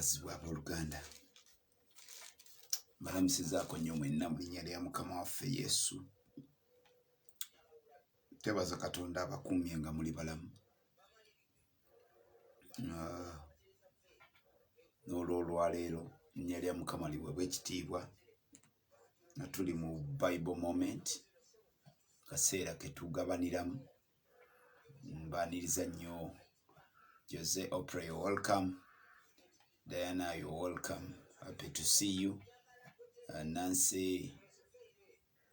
Mwebazibwa abooluganda balamusizaako nnyo mwenna mu linnya lya Mukama waffe Yesu. Twebaza Katonda abakuumye nga muli balamu. N'olwaleero linnya lya Mukama liweebwe ekitiibwa nga tuli mu Bible moment, kaseera ke tugabaniramu. Mbaaniriza nnyo Jose Oprah, you're welcome. Diana, you're welcome. Happy to see you. Nancy,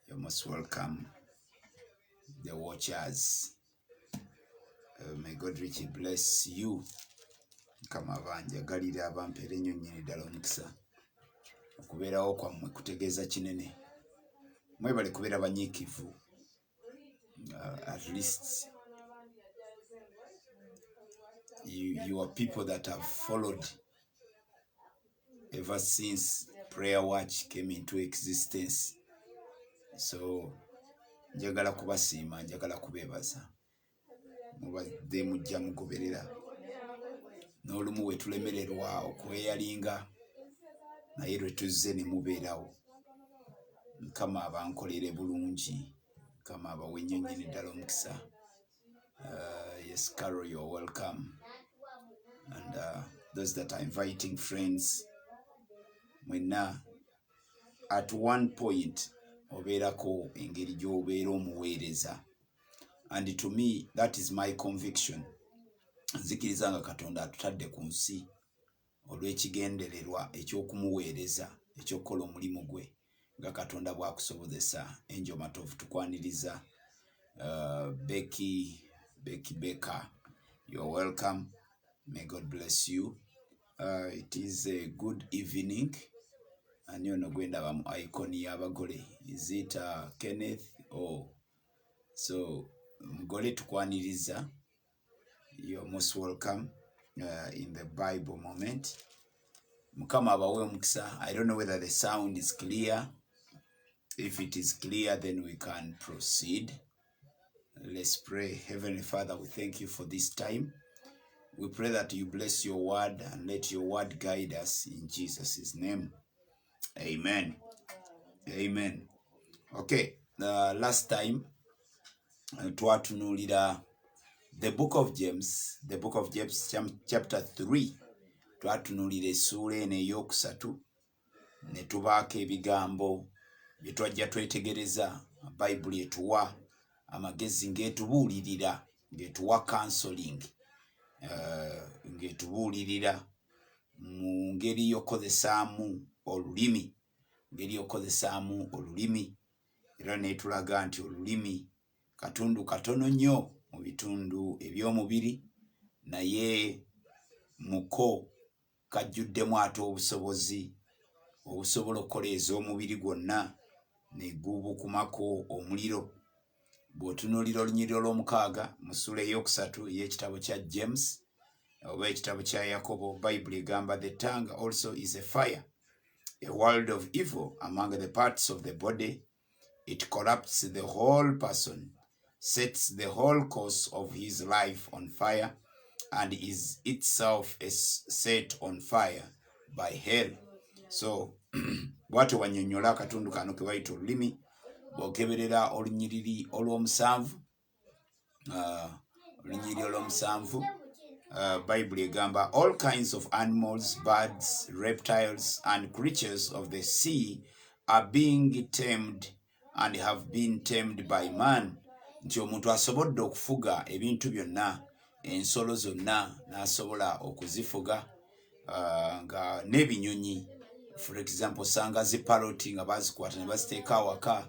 you're most welcome. The watchers, may God richly bless you. Kama banjagalira abampeera ennyo nnyini ddala omukisa. Okubeerawo kwammwe kutegeeza kinene. Mwebale kubeera banyiikivu. At least you are people that have followed ever since Prayer Watch came into existence. So njagala kubasiima, njagala kubeebaza. Mubadde mujja mugoberera. N'olumu we tulemererwa okweyalinga naye lwe tuzze ne mubeerawo. Mukama abankolere bulungi. Mukama abawe nnyo nnyini ddala omukisa. Yes, Carol, you're welcome. And those that are inviting friends, mwenna at one point obeerako engeri gy'obeera omuweereza. And to me, that is my conviction. Nzikiriza nga Katonda atutadde ku nsi olw'ekigendererwa eky'okumuweereza, eky'okukola omulimu gwe nga Katonda bw'akusobozesa. Angel Matovu tukwaniriza. Becky Becker, you're welcome. May God bless you. It is a good evening. Ani ono gwendaba mu icon y'abagole. Is it Kenneth? Oh, so mugole tukwaniriza. You're most welcome in the Bible moment. Mukama abawe omukisa. I don't know whether the sound is clear. If it is clear, then we can proceed. Let's pray. Heavenly Father, we thank you for this time. We pray that you bless your word and let your word guide us in Jesus' name. Amen. Amen. Okay, last time twatunulira the book of James chapter 3. Twatunulira essuula eno ey'okusatu ne tubaako ebigambo bye twajja twetegereza. Bayibuli etuwa amagezi ng'etubuulirira, ng'etuwa counseling, ng'etubuulirira mu ngeri y'okozesaamu olulimi, era n'etulaga nti olulimi katundu katono nnyo mu bitundu eby'omubiri, naye muko kajjuddemu ate obusobozi obusobola okukoleeza omubiri gwonna ne gubukumako omuliro. Bw'otunuulira olunyiriro lw'omukaaga mu ssuula ey'okusatu y'ekitabo kya James oba ekitabo kya Yakobo, Bayibuli egamba the tongue also is a fire, a world of evil among the parts of the body. It corrupts the whole person, sets the whole course of his life on fire, and is itself set on fire by hell. So bw'atyo wannyonnyola akatundu kano ke bayita olulimi. Bw'okeberera olunyiriri olw'omusanvu, Bayibuli egamba all kinds of animals, birds, reptiles, and creatures of the sea are being tamed and have been tamed by man. Nti omuntu asobodde okufuga ebintu byonna, ensolo zonna n'asobola okuzifuga, nga n'ebinyonyi. For example, sanga ziparoti nga bazikwata ne baziteeka awaka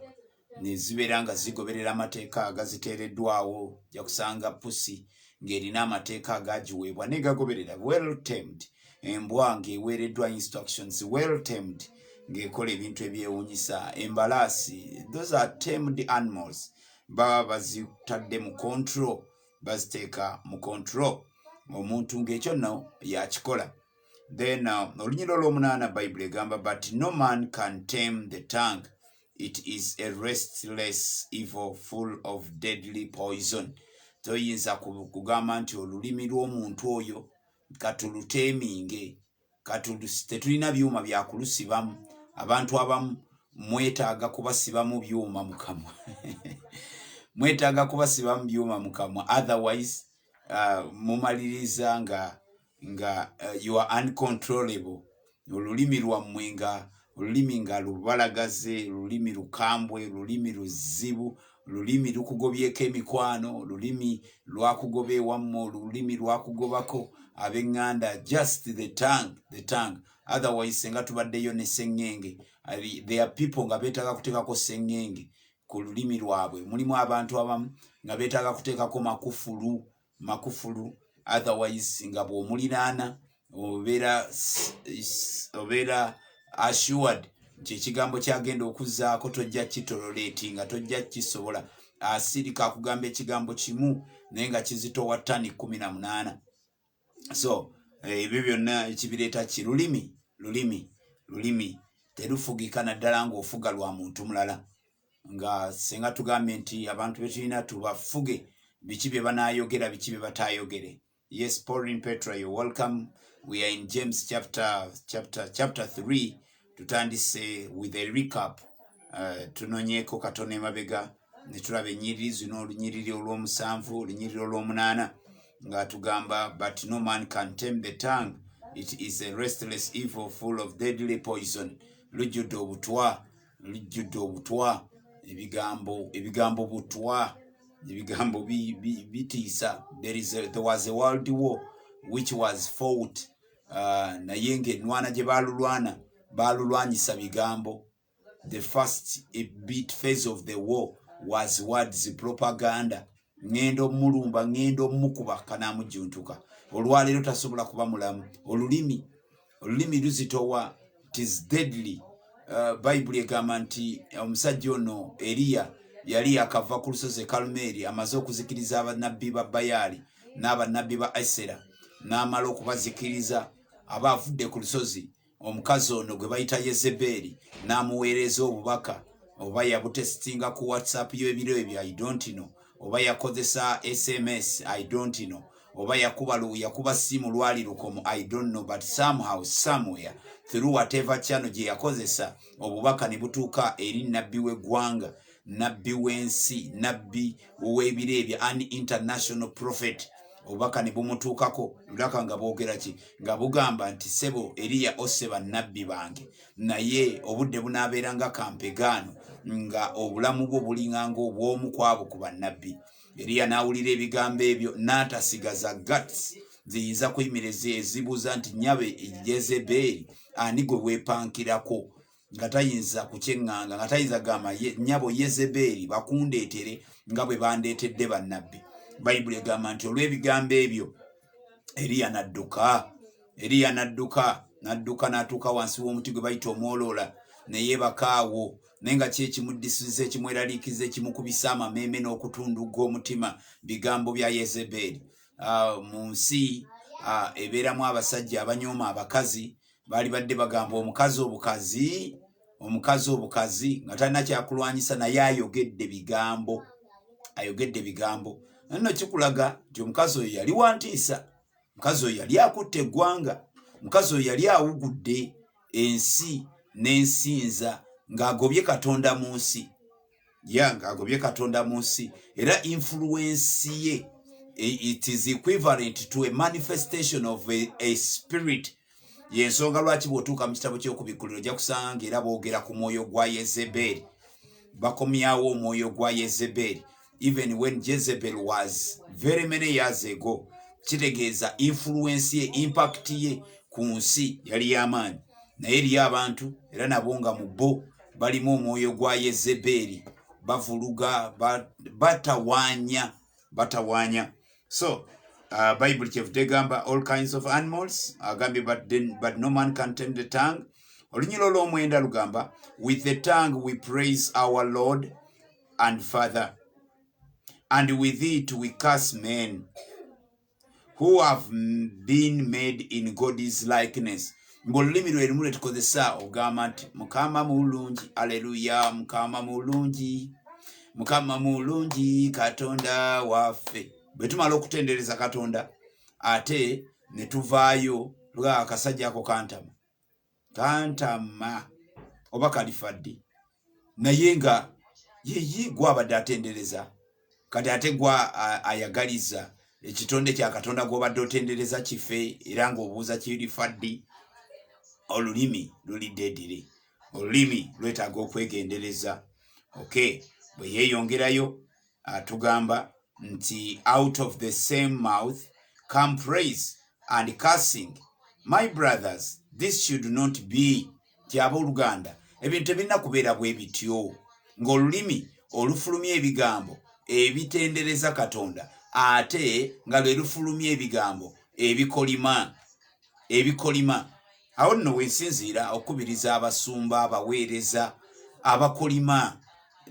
ne zibeera nga zigoberera amateeka agaziteereddwawo. Ojja kusanga pusi ng'erina amateeka agagiweebwa n'egagoberera, well tamed. Embwa ng'eweereddwa instructions, well tamed, ng'ekola ebintu ebyewuunyisa. Embalaasi, those are tamed animals. Baba bazitadde mu control, baziteeka mu control. Omuntu ng'ekyo nno yakikola. Then olunyiriro olw'omunaana Bayibuli egamba but no man can tame the tongue. It is a restless evil full of deadly poison. Toyinza kugamba nti olulimi lw'omuntu oyo katuluteeminge tetulina byuma bya kulusibamu. Abantu abamu mwetaaga kubasibamu byuma mu kamwa. Mwetaaga kubasibamu byuma mu kamwa, otherwise mumaliriza nga you are uncontrollable. Olulimi lwammwe olulimi nga lubalagaze, olulimi lukambwe, olulimi luzibu, olulimi lukugobyeko emikwano, olulimi lwakugoba ewammo, olulimi lwakugobako ab'eŋŋanda, just the tongue. Otherwise senga tubaddeyo ne sengenge. There are people nga beetaaga kuteekako sengenge ku lulimi lwabwe. Mulimu abantu abamu nga beetaaga kuteekako makufulu, otherwise nga bw'omuliraana obeera assured nti ekigambo kyagenda okuzzaako tojja kitololeetinga, tojja kisobola. Asirika akugamba ekigambo kimu naye nga kizitowa ttani 18. So ebyo byonna ekibireeta ki? Lulimi terufugika naddala ng'ofuga lwa muntu mulala. Nga senga tugambye nti abantu betulina tubafuge biki bye banaayogera, biki bye bataayogere. Yes, Pauline Petra, you're welcome. We are in James chapter 3. Tutandise with a recap. Tunonyeko katone emabega ne tulaba ennyiriri zino, olunyiriri olw'omusanvu, olunyiriri olw'omunaana nga tugamba, but no man can tame the tongue. It is a restless evil full of deadly poison. Lujjudde obutwa, ebigambo butwa, ebigambo bitiisa. There was a world war which was fought, naye ng'ennwana gye baalulwanyisa bigambo. The first phase of the war was words, propaganda. Ngendo omulumba, ngendo omukuba kanamujjuntuka. Olwaleero tasobola kuba mulamu. Olulimi luzitowa, it is deadly. Bible egamba nti omusajja ono Eliya yali akava ku lusozi Kalumeri amaze okuzikiriza abannabbi ba Bayaali n'abannabbi ba Asera, n'amala okubazikiriza abaavudde ku lusozi. Omukazi ono gwe bayita Yezeberi n'amuweereza obubaka, oba yabutesitinga ku WhatsApp y'ebiro ebyo, I don't know, oba yakozesa SMS, I don't know, oba yakuba simu lwali lukomo, I don't know, but somehow somewhere through whatever channel gye yakozesa, obubaka ne butuuka eri nabbi w'eggwanga, nabbi w'ensi, nabbi w'ebiro ebyo, an international prophet. Obubaka ne bumutuukako, lulaka nga boogera ki? Nga bugamba nti sebo Eliya osse bannabbi bange, naye obudde bunaabeera nga kampegaano, nga obulamu bwo bulinga ng'obw'omu ku abo ku bannabbi. Eliya n'awulira ebigambo ebyo n'atasigaza guts ziyinza kuyimireza ezibuuza nti nyabe Yezeberi ani gwe weepankirako, nga tayinza kukyeŋŋanga, nga tayinza gamba nnyabo Yezeberi bakundeetere nga bwe bandeetedde bannabbi. Bayibuli egamba nti olw'ebigambo ebyo Eliya n'adduka n'atuuka wansi w'omuti gwe bayita omwoloola ne yeebakaawo, naye nga ki ekimuddisiza, ekimweraliikiza, ekimukubisa amameeme n'okutundugga omutima? Bigambo bya Yezeberi. Mu nsi ebeeramu abasajja abanyooma abakazi, baali badde bagamba omukazi obukazi nga talina kyakulwanyisa, naye ayogedde bigambo. Nno kikulaga nti omukazi oyo yali wantiisa, omukazi oyo yali akutte eggwanga, omukazi oyo yali awugudde ensi n'ensinza ng'agobye Katonda mu nsi. Ng'agobye Katonda mu nsi, era influence ye, it is equivalent to a manifestation of a spirit. Yensonga lwaki bw'otuuka mu kitabo ky'Okubikkuliro ojja kusanga ng'era boogera ku mwoyo gwa Yezeberi, bakomyawo omwoyo gwa Yezeberi. Even when Jezebel was very many years ago, kitegeeza influence ye, impact ye ku nsi yali y'amaanyi. Naye eriyo abantu era nabo nga mu bo balimu omwoyo gwa Yezeberi, bavuluga, batawaanya. So Bible kyevudde gamba all kinds of animals, agambye but no man can tame the tongue. Olunyiro olw'omwenda lugamba, with the tongue we praise our Lord and Father, and with it we curse men who have been made in God's likeness. Ng'olulimi lwe lumu lwe tukozesa ogamba nti Mukama mulungi, aleluya, Mukama mulungi Katonda waffe. Bwe tumala okutendereza Katonda ate ne tuvaayo luga akasajja ako kantama oba kalifadde naye nga yeyi gwabadde atendereza kati ate gwa ayagaliza ekitonde kya Katonda gwobadde otendereza kife era ng'obuuza kirifadde. Olulimi luliddedire, olulimi lwetaaga okwegendereza. Okay, bwe yeeyongerayo atugamba nti out of the same mouth come praise and cursing. My brothers, this should not be. Abooluganda ebintu tebirina kubeera bwe bityo ng'olulimi olufulumya ebigambo ebitendereza Katonda ate nga lwe lufulumya ebigambo ebikolima. Awo nno wensinziira okubiriza abasumba, abaweereza, abakolima.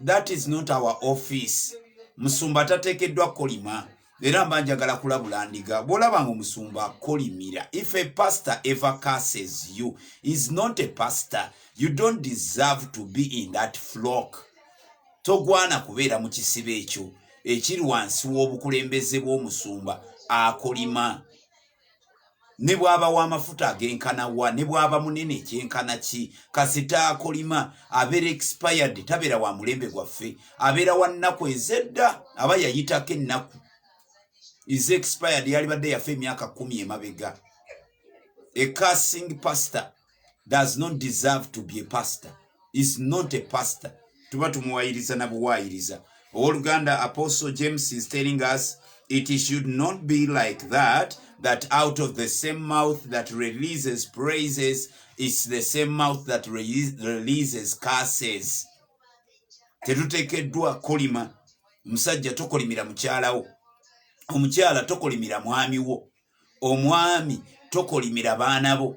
That is not our office. Musumba tateekeddwa kolima. Era mba njagala kulabula ndiga bw'olabanga omusumba kolimira. If a pastor ever curses you, is not a pastor. You don't deserve to be in that flock. Togwana kubeera mu kisibe ekyo ekiri wansi w'obukulembeze bw'omusumba akolima. Ne bw'aba w'amafuta agenkana wa, ne bw'aba munene ekyenkana ki, kasita akolima abeera expired, tabeera wa mulembe gwaffe, abeera wa nnaku ezedda, aba yayitako ennaku. Is expired, yalibadde yafe emyaka 10 emabega. A cursing pastor does not deserve to be a pastor. Is not a pastor. Tuba tumuwayiriza na buwayiriza. Owooluganda Apostle James is telling us it should not be like that out of the same mouth that releases praises is the same mouth that releases curses. Tetuteekeddwa kolima. Musajja tokolimira mukyalawo. Omukyala tokolimira mwami wo. Omwami tokolimira baana bo.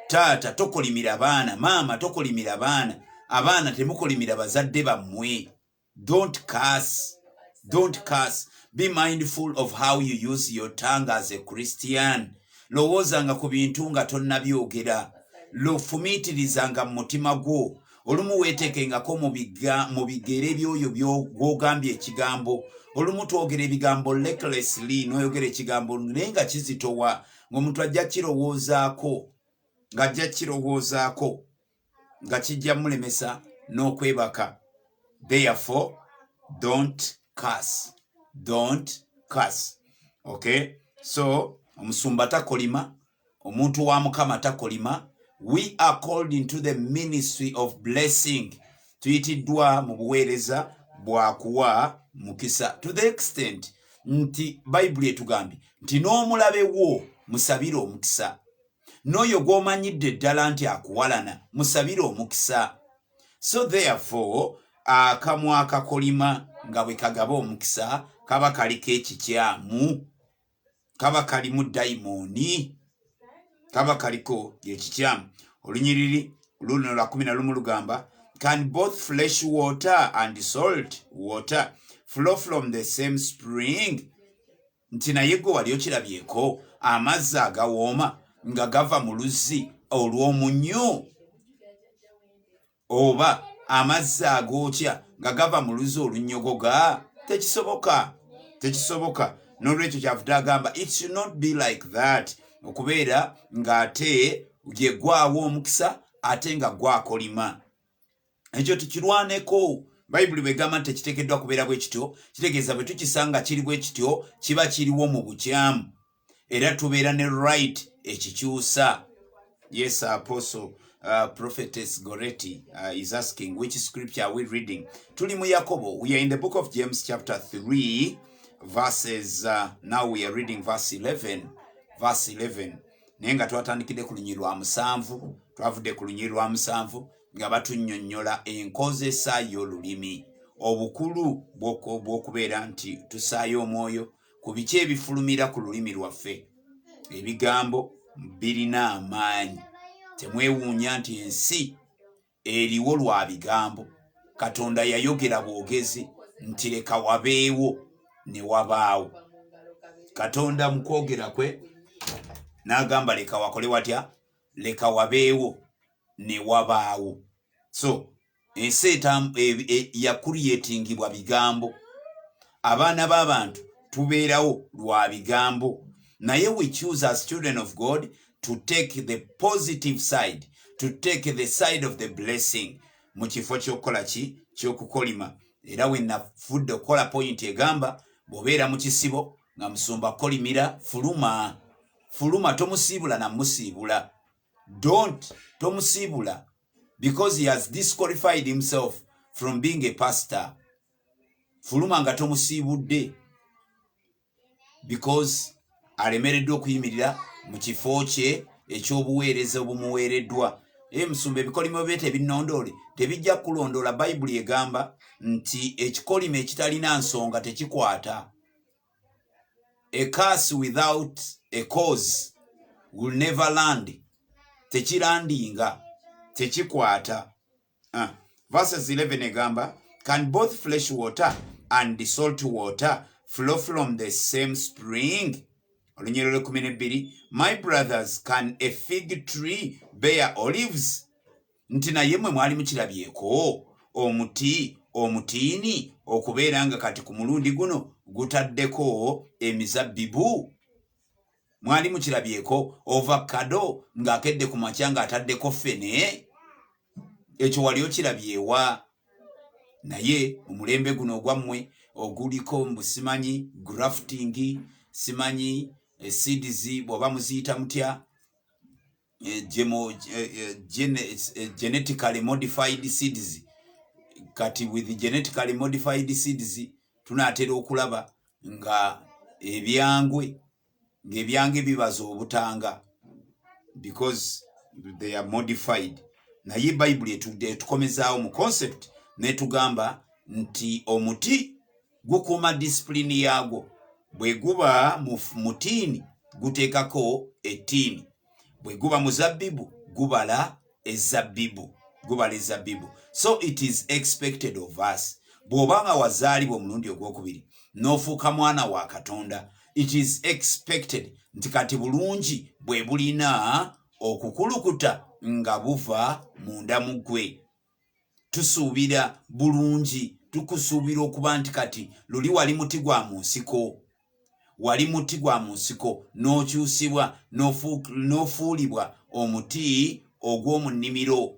Taata tokolimira baana. Maama tokolimira baana. Abaana temukolimira bazadde bammwe. Don't curse. Don't curse. Be mindful of how you use your tongue as a Christian. Lowoozanga ku bintu nga tonnabyogera. Lofumiitirizanga mu mutima gwo. Olumu weetekengako mu bigere by'oyo by'ogambye ekigambo. Olumu twogera ebigambo recklessly n'oyogera ekigambo naye nga kizitowa ng'omuntu ajja kirowoozaako nga kijja mulemesa n'okwebaka. Therefore, don't curse. Don't curse. Okay? So, omusumba takolima, omuntu wa Mukama takolima. We are called into the ministry of blessing. Tuyitiddwa mu buweereza bwa kuwa mukisa. To the extent nti Bible etugambye nti n'omulabe wo musabire omukisa. N'oyo gw'omanyidde ddala nti akuwalana musabire omukisa. So therefore, akamwa akakolima nga bwe kagaba omukisa kaba kaliko ekikyamu, kaba kalimu dayimooni, kaba kaliko ekikyamu. Olunyiriri luno lwa 11 lugamba, can both fresh water and salt water flow from the same spring? Nti naye gwe wali okirabyeko amazzi agawooma nga gava mu luzzi olw'omunnyo, oba amazzi agookya nga gava mu luzzi olunnyogoga? Tekisoboka. N'olwekyo kyavudde agamba it should not be like that. Okubeera ng'ate gye gwawo omukisa ate nga gwakolima. Ekyo tukirwaneko. Bayibuli bw'egamba nti tekiteekeddwa kubeera bwe kityo, kitegeeza bwe tukisanga kiri bwe kityo kiba kiriwo mu bukyamu. Era tubeera ne right ekikyusa. Yes, Apostle Prophetess Goretti is asking which scripture are we reading. Tuli mu Yakobo. We are in the book of James chapter 3 verses, now we are reading verse 11. Verse 11. Naye nga twatandikidde ku lunyiriri lwa 7, twavudde ku lunyiriri lwa 7 nga batunnyonnyola enkozesa y'olulimi. Obukulu bw'okubeera nti tusaayo omwoyo ku biki ebifulumira ku lulimi lwaffe. Ebigambo birina amaanyi. Temwewuunya nti ensi eriwo lwa bigambo. Katonda yayogera bwogezi nti leka wabeewo ne wabaawo. Katonda mu kwogera kwe n'agamba leka wakole watya, leka wabeewo ne wabaawo. So ensi yakuliyetingibwa bigambo. Abaana b'abantu tubeerawo lwa bigambo. Naye we choose as children of God to take the positive side, to take the side of the blessing mu kifo ky'okukola ki ky'okukolima. Era we nafudde okukola point egamba bw'obeera mu kisibo nga musumba kolimira fuluma tomusiibula na musiibula. Tomusiibula because he has disqualified himself from being a pastor. Fuluma nga tomusiibudde because alemereddwa okuyimirira mu kifo kye ekyobuweereza obumuweereddwa. Musumba ebikolimo bye tebinondoole tebijja kulondoola. Bayibuli egamba nti ekikolimo ekitalina nsonga tekikwata. A curse without a cause will never land. Tekilandinga, tekikwata. Verses 11 egamba, can both fresh water and salt water flow from the same spring? Olunyiriro 12, my brothers, can a fig tree bear olives? Nti naye mwe mwali mukirabyeko omutiini okubeera nga kati ku mulundi guno gutaddeko emizabbibu. Mwali mukirabyeko ovakado ng'akedde ku makya ng'ataddeko ffene. Ekyo wali okirabyewa. Naye omulembe guno ogwammwe oguliko mbu simanyi grafting, simanyi seeds bw'oba muziyita mutya, genetically modified seeds. Kati with genetically modified seeds tunaatera okulaba nga ebyange bibaza obutanga because they are modified. Naye Bible etukomezaawo mu concept netugamba nti omuti gukuuma discipline yaagwo. Bwe guba mutiini guteekako ettiini, bwe guba muzabbibu gubala ezabbibu. So it is expected of us. Bw'obanga wazaalibwa omulundi ogwokubiri n'ofuuka mwana wa Katonda, it is expected nti kati bulungi bwe bulina okukulukuta nga buva munda mu ggwe. Tusuubira bulungi, tukusuubira okuba nti kati luli wali muti gwa mu nsiko n'okyusibwa n'ofuulibwa omuti ogw'omu nnimiro.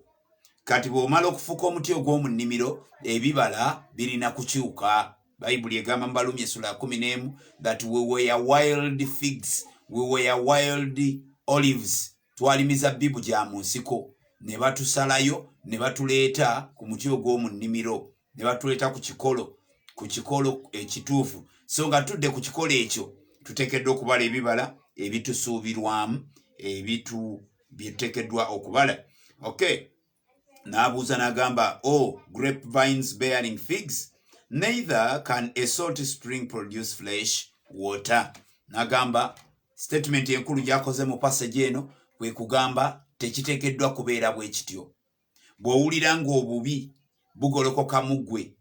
Kati bw'omala okufuuka omuti ogw'omu nnimiro ebibala birina kukyuka. Bayibuli egamba mu Balumi essula 11 that we were wild figs, we were wild olives. Twali mizabbibu gya mu nsiko, ne batusalayo ne batuleeta ku muti ogw'omu nnimiro, ne batuleeta ku kikolo ekituufu. So nga tudde ku kikolo ekyo tuteekeddwa okubala ebibala ebitusuubirwamu, byetuteekeddwa okubala. Okay. N'abuuza n'agamba, grapevines bearing figs, neither can a salt spring produce fresh water. N'agamba statement enkulu gy'akoze mu passage eno kwe kugamba tekiteekeddwa kubeera bwe kityo. Bw'owulira ng'obubi bugolokoka mu ggwe,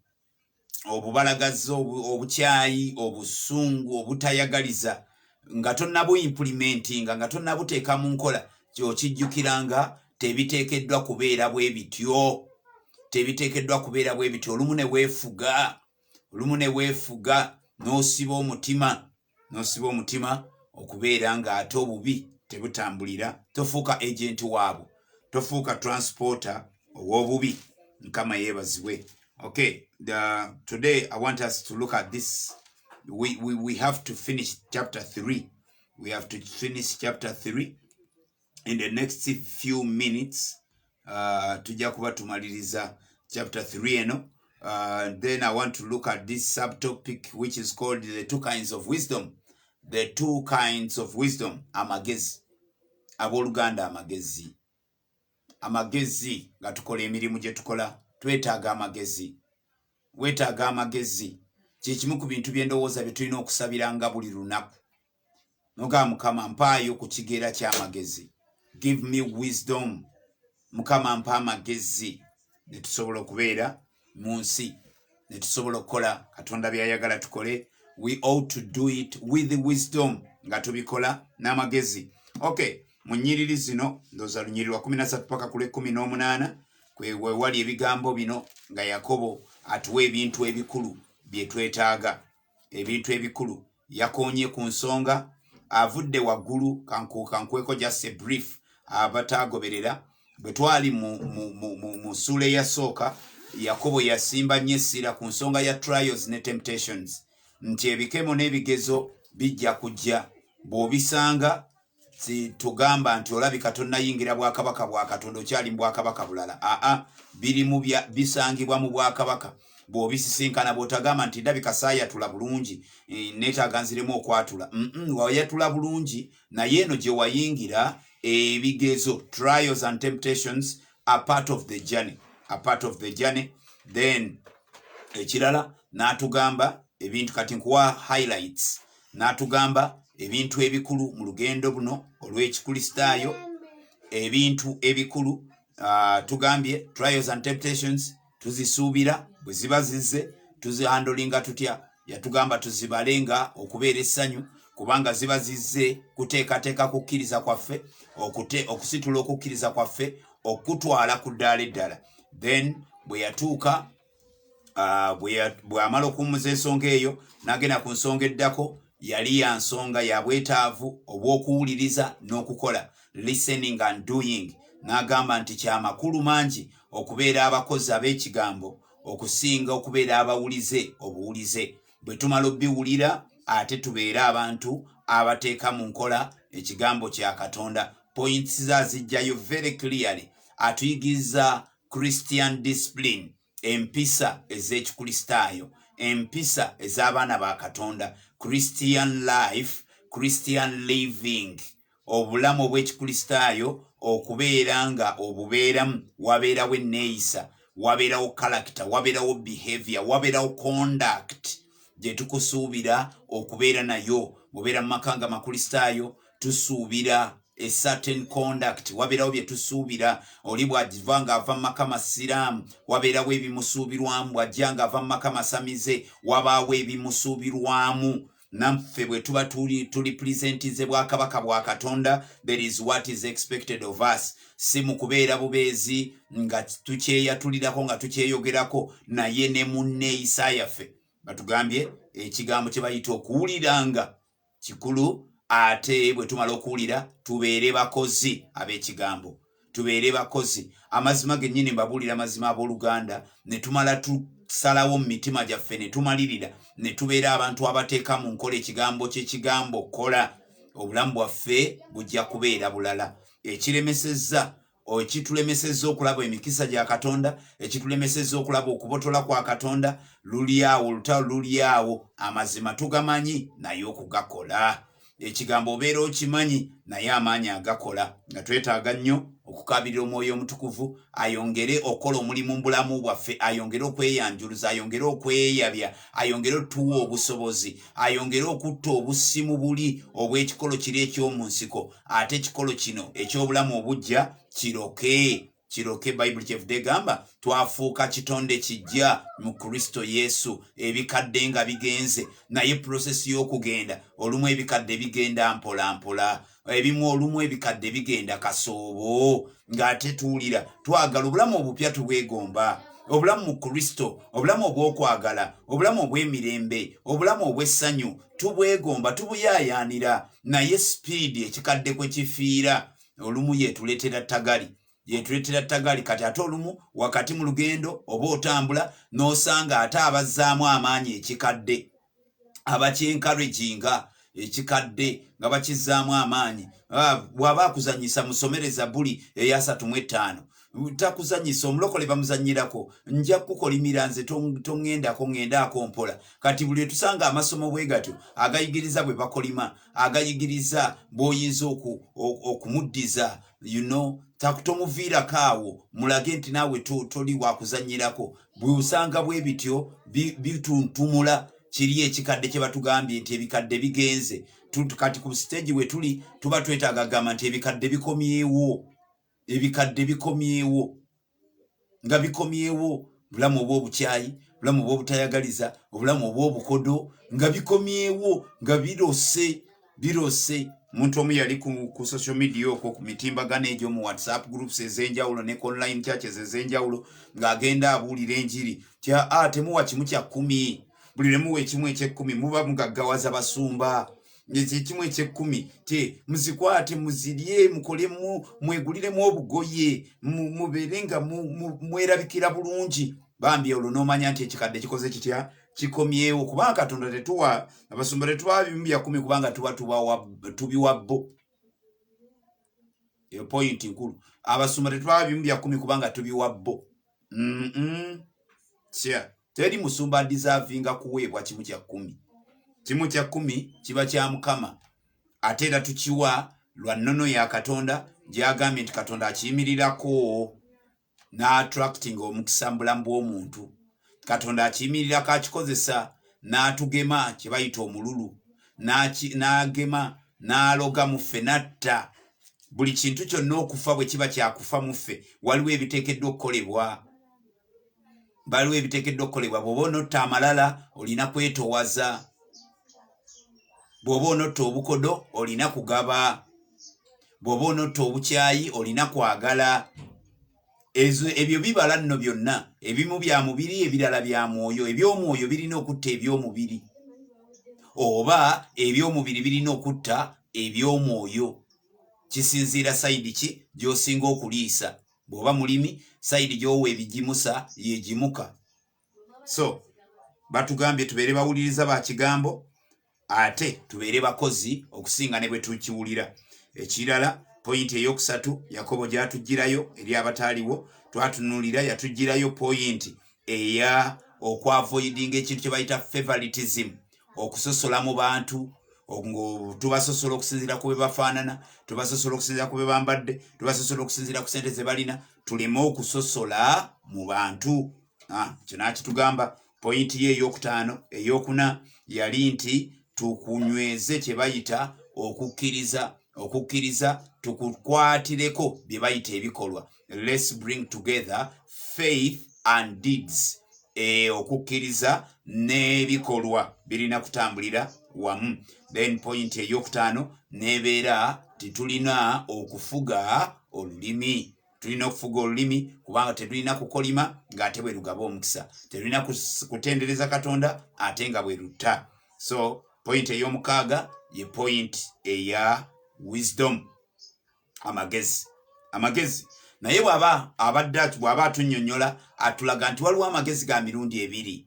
obubalagazi, obukyayi, obusungu, obutayagaliza, nga tonnabo implementinga, nga tonnabuteeka mu nkola, ky'okijjukiranga tebiteekeddwa kubeera bwe bityo. Olumu ne weefuga n'osiba omutima okubeera ng'ate obubi tebutambulira. Tofuuka agent waabwo, tofuuka transporter ow'obubi. Mukama yeebazibwe. Okay, today I want us to look at this. We have to finish chapter 3. We have to finish chapter 3 in the next few minutes. Tujja kuba tumaliriza chapter 3 eno. Then I want to look at this subtopic which is called the two kinds of wisdom. The two kinds of wisdom. Amagezi. Abooluganda amagezi. Amagezi nga tukola emirimu gye tukola twetaaga amagezi. Weetaaga amagezi. Kikimu ku bintu by'endowooza bye tulina okusabiranga buli lunaku. Noga Mukama mpaayo ku kigeera ky'amagezi. Give me wisdom. Mukama mpa amagezi. Ne tusobola okubeera mu nsi. Ne tusobola okukola Katonda by'ayagala tukole. We ought to do it with wisdom. Nga tubikola n'amagezi. Okay. Mu nnyiriri zino ndooza lunyiriri 13 paka ku 18 kwe wali ebigambo bino nga Yakobo atuwa ebintu ebikulu bye twetaaga. Ebintu ebikulu yakoonye ku nsonga avudde waggulu kankweko just a brief abatagoberera bwe twali mu sula eyasooka Yakobo yasimba nnyo essira ku nsonga ya trials ne temptations nti ebikemo n'ebigezo bijja kujja bw'obisanga tugamba nti olabika tonnayingira bwakabaka bwa Katonda okyali mu bwakabaka bulala biri mu bisangibwa mu bwakabaka bw'obisisinkana bw'otagamba nti ndabika saayatula bulungi neetaaga nziremu okwatula wayatula bulungi naye eno gye wayingira ebigezo trials and temptations are part of the journey then ekirala n'atugamba ebintu kati nkuwa highlights n'atugamba ebintu ebikulu mu lugendo buno olw'ekikristaayo ebintu ebikulu tugambye trials and temptations tuzisuubira bwe ziba zizze tuzihandolinga tutya yatugamba tuzibalenga okubeera essanyu kubanga ziba zizze kuteekateeka kukkiriza kwaffe okusitula okukkiriza kwaffe okutwala ku ddaala eddala then bwe yatuuka bw'amala okuwummuza ensonga eyo n'agenda ku nsonga eddako yali ya nsonga ya bwetaavu obw'okuwuliriza n'okukola listening and doing n'agamba nti kyamakulu mangi okubeera abakozi ab'ekigambo okusinga okubeera abawulize obuwulize bwe tumala obbiwulira ate tubeere abantu abateeka mu nkola ekigambo kya Katonda points zazijjayo very clearly atuyigiriza Christian discipline empisa ez'ekikristaayo empisa ez'abaana ba Katonda Christian life Christian living obulamu obw'ekikristaayo okubeera nga obubeeramu wabeerawo enneeyisa wabeerawo character wabeerawo behavior wabeerawo conduct gye tukusuubira okubeera nayo mubeera mu maka nga makristaayo tusuubira a certain conduct wabeerawo bye tusuubira oli bw'agiva ng'ava mu maka masiraamu wabeerawo ebimusuubirwamu bw'ajja ng'ava mu maka masamize wabaawo ebimusuubirwamu namffe bwe tuba tuli presentize bwakabaka bwa Katonda there is what is expected of us si mu kubeera bubeezi nga tukyeyatulirako nga tukyeyogerako naye ne mu nneeyisa yaffe batugambye ekigambo kye bayita okuwuliranga kikulu ate bwe tumala okuwulira tubeere bakozi ab'ekigambo tubeere bakozi amazima gennyini mbabuulira amazima ab'Oluganda ne tumala tusalawo mu mitima gyaffe ne tumalirira ne tubeera abantu abateeka mu nkola ekigambo ky'ekigambo kola obulamu bwaffe bujja kubeera bulala ekitulemesezza okulaba emikisa gya Katonda ekitulemesezza okulaba okubotola kwa Katonda luli awo olutalo luli awo amazima tugamanyi naye okugakola ekigambo obeera okimanyi naye amaanyi agakola nga twetaaga nnyo okukabirira omwoyo omutukuvu ayongere okola omulimu mu bulamu bwaffe ayongere okweyanjuluza ayongere okweyabya ayongere otuwa obusobozi ayongere okutta obusimu buli obw'ekikolo kiri eky'omu nsiko ate ekikolo kino eky'obulamu obujja kiroke Bible kyevudde egamba twafuuka kitonde kijja mu Kristo Yesu ebikadde nga bigenze naye prosesi y'okugenda olumu ebikadde bigenda mpola mpola ebimu olumu ebikadde bigenda kasoobo ng'ate tuwulira twagala obulamu obupya tubwegomba obulamu mu Kristo obulamu obw'okwagala obulamu obw'emirembe obulamu obw'essanyu tubwegomba tubuyaayaanira naye sipiidi ekikadde kwe kifiira olumu yeetuleetera tagali kati ate olumu wakati mu lugendo oba otambula n'osanga ate abazzaamu amaanyi ekikadde abakyenkarejinga ekikadde nga bakizzaamu amaanyi bw'aba akuzanyisa musomereza buli eya 35 takuzanyisa omulokole bamuzanyirako nja kukolimira nze ŋŋendako mpola kati buli tusanga amasomo bwe gatyo agayigiriza bwe bakolima agayigiriza bw'oyinza okumuddiza takutomuviirako awo mulage nti naawe toli wakuzanyirako bwe usanga bwe bityo bituntumula kiri ekikadde kye batugambye nti ebikadde bigenze kati ku stage we tuli tuba twetaaga gamba nti ebikadde bikomyewo nga bikomyewo bulamu obw'obukyayi bulamu obw'obutayagaliza obulamu obw'obukodo nga bikomyewo nga birose muntu omu yali ku social media okwo ku mitimbagano egyo mu WhatsApp groups ez'enjawulo ne online churches ez'enjawulo ng'agenda abuulira enjiri temuwa kimu kya 10 buli lwe muwa ekimu eky'ekkumi muba mugaggawaza basumba ekimu eky'ekkumi te muzikwate muzirye mukolemu mweguliremu obugoye mubeere nga mwerabikira bulungi bambi olwo n'omanya nti ekikadde kikoze kitya kikomyewo kubanga Katonda tetuwa abasumba tetuwa 10,000 kubanga tuba tubiwa bo. Eyo point nkulu. Abasumba tetuwa 10,000 kubanga tubiwa bo. Teri musumba deservinga kuweebwa kimu kya 10. Kimu kya 10 kiba kya Mukama. Ate era tukiwa lwa nnono ya Katonda gy'agambye nti Katonda akiyimirirako n'attracting omukisa mu bulamu bw'omuntu. Katonda akiyimirirako akikozesa n'atugema kye bayita omululu n'agema n'aloga mu ffe natta. Buli kintu kyonna okufa bwe kiba kyakufa mu ffe waliwo ebiteekeddwa okukolebwa. Baliwo ebiteekeddwa okukolebwa. Bw'oba onotta amalala olina kwetoowaza. Bw'oba onotta obukodo olina kugaba. Bw'oba onotta obukyayi olina kwagala. Ebyo bibala nno byonna. Ebimu bya mubiri ebirala bya mwoyo. Eby'omwoyo birina okutta eby'omubiri. Oba eby'omubiri birina okutta eby'omwoyo. Kisinziira sayidi ki gy'osinga okuliisa. Bw'oba mulimi sayidi gy'owa ebigimusa yegimuka. So batugambye tubeere bawuliriza ba kigambo ate tubeere bakozi okusinga ne bwe tukiwulira. Ekirala point eyokusatu Yakobo gy'atugirayo eri abataaliwo twatunulira yatugirayo point eya okwavoidinga ekintu kye bayita favoritism, okusosola mu bantu. Tubasosola okusinziira ku bwe bafaanana, tubasosola okusinziira ku bwe bambadde, tubasosola okusinziira ku sente ze balina. Tuleme okusosola mu bantu. Kyo nakitugamba. Point ye ey'okutaano ey'okuna yali nti tukunyweze kye bayita okukkiriza. Okukkiriza tukukwatireko bye bayita ebikolwa. Let's bring together faith and deeds. Okukkiriza n'ebikolwa birina kutambulira wamu. Then point ey'okutaano nebeera titulina okufuga olulimi. Tulina okufuga olulimi kubanga tetulina kukolima ng'ate bwe lugaba omukisa. Tetulina kutendereza Katonda ate nga bwe lutta. So point ey'omukaaga ye point eya wisdom. Amagezi. Naye bw'aba atunnyonnyola atulaga nti waliwo amagezi ga mirundi ebiri.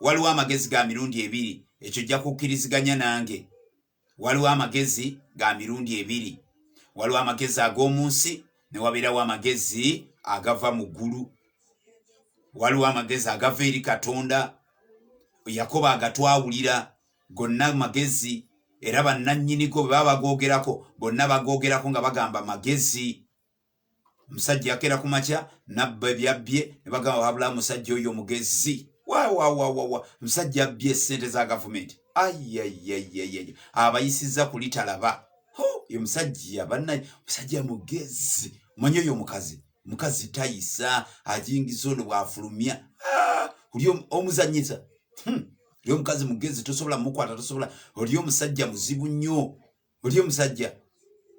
Waliwo amagezi ga mirundi ebiri. Ekyo jja kukkiriziganya nange. Waliwo amagezi ga mirundi ebiri. Waliwo amagezi ag'omu nsi ne wabeerawo amagezi agava mu ggulu. Waliwo amagezi agava eri Katonda. Yakobo agatwawulira. Gonna magezi era bannannyinigo bwe baba bagoogerako bonna bagoogerako nga bagamba magezi. Musajja yakeera ku makya nabba ebyabbye ne bagamba wabula musajja oyo mugezi. Musajja abbye ssente za gavumenti. Abayisizza ku litalaba. Yo musajja bannaye musajja mugezi. Manyi oyo mukazi tayisa ajingiza ono bwafulumya. Oli omuzanyiza. Oli omukazi mugezi tosobola mukwata tosobola. Oli omusajja muzibu nnyo. Oli omusajja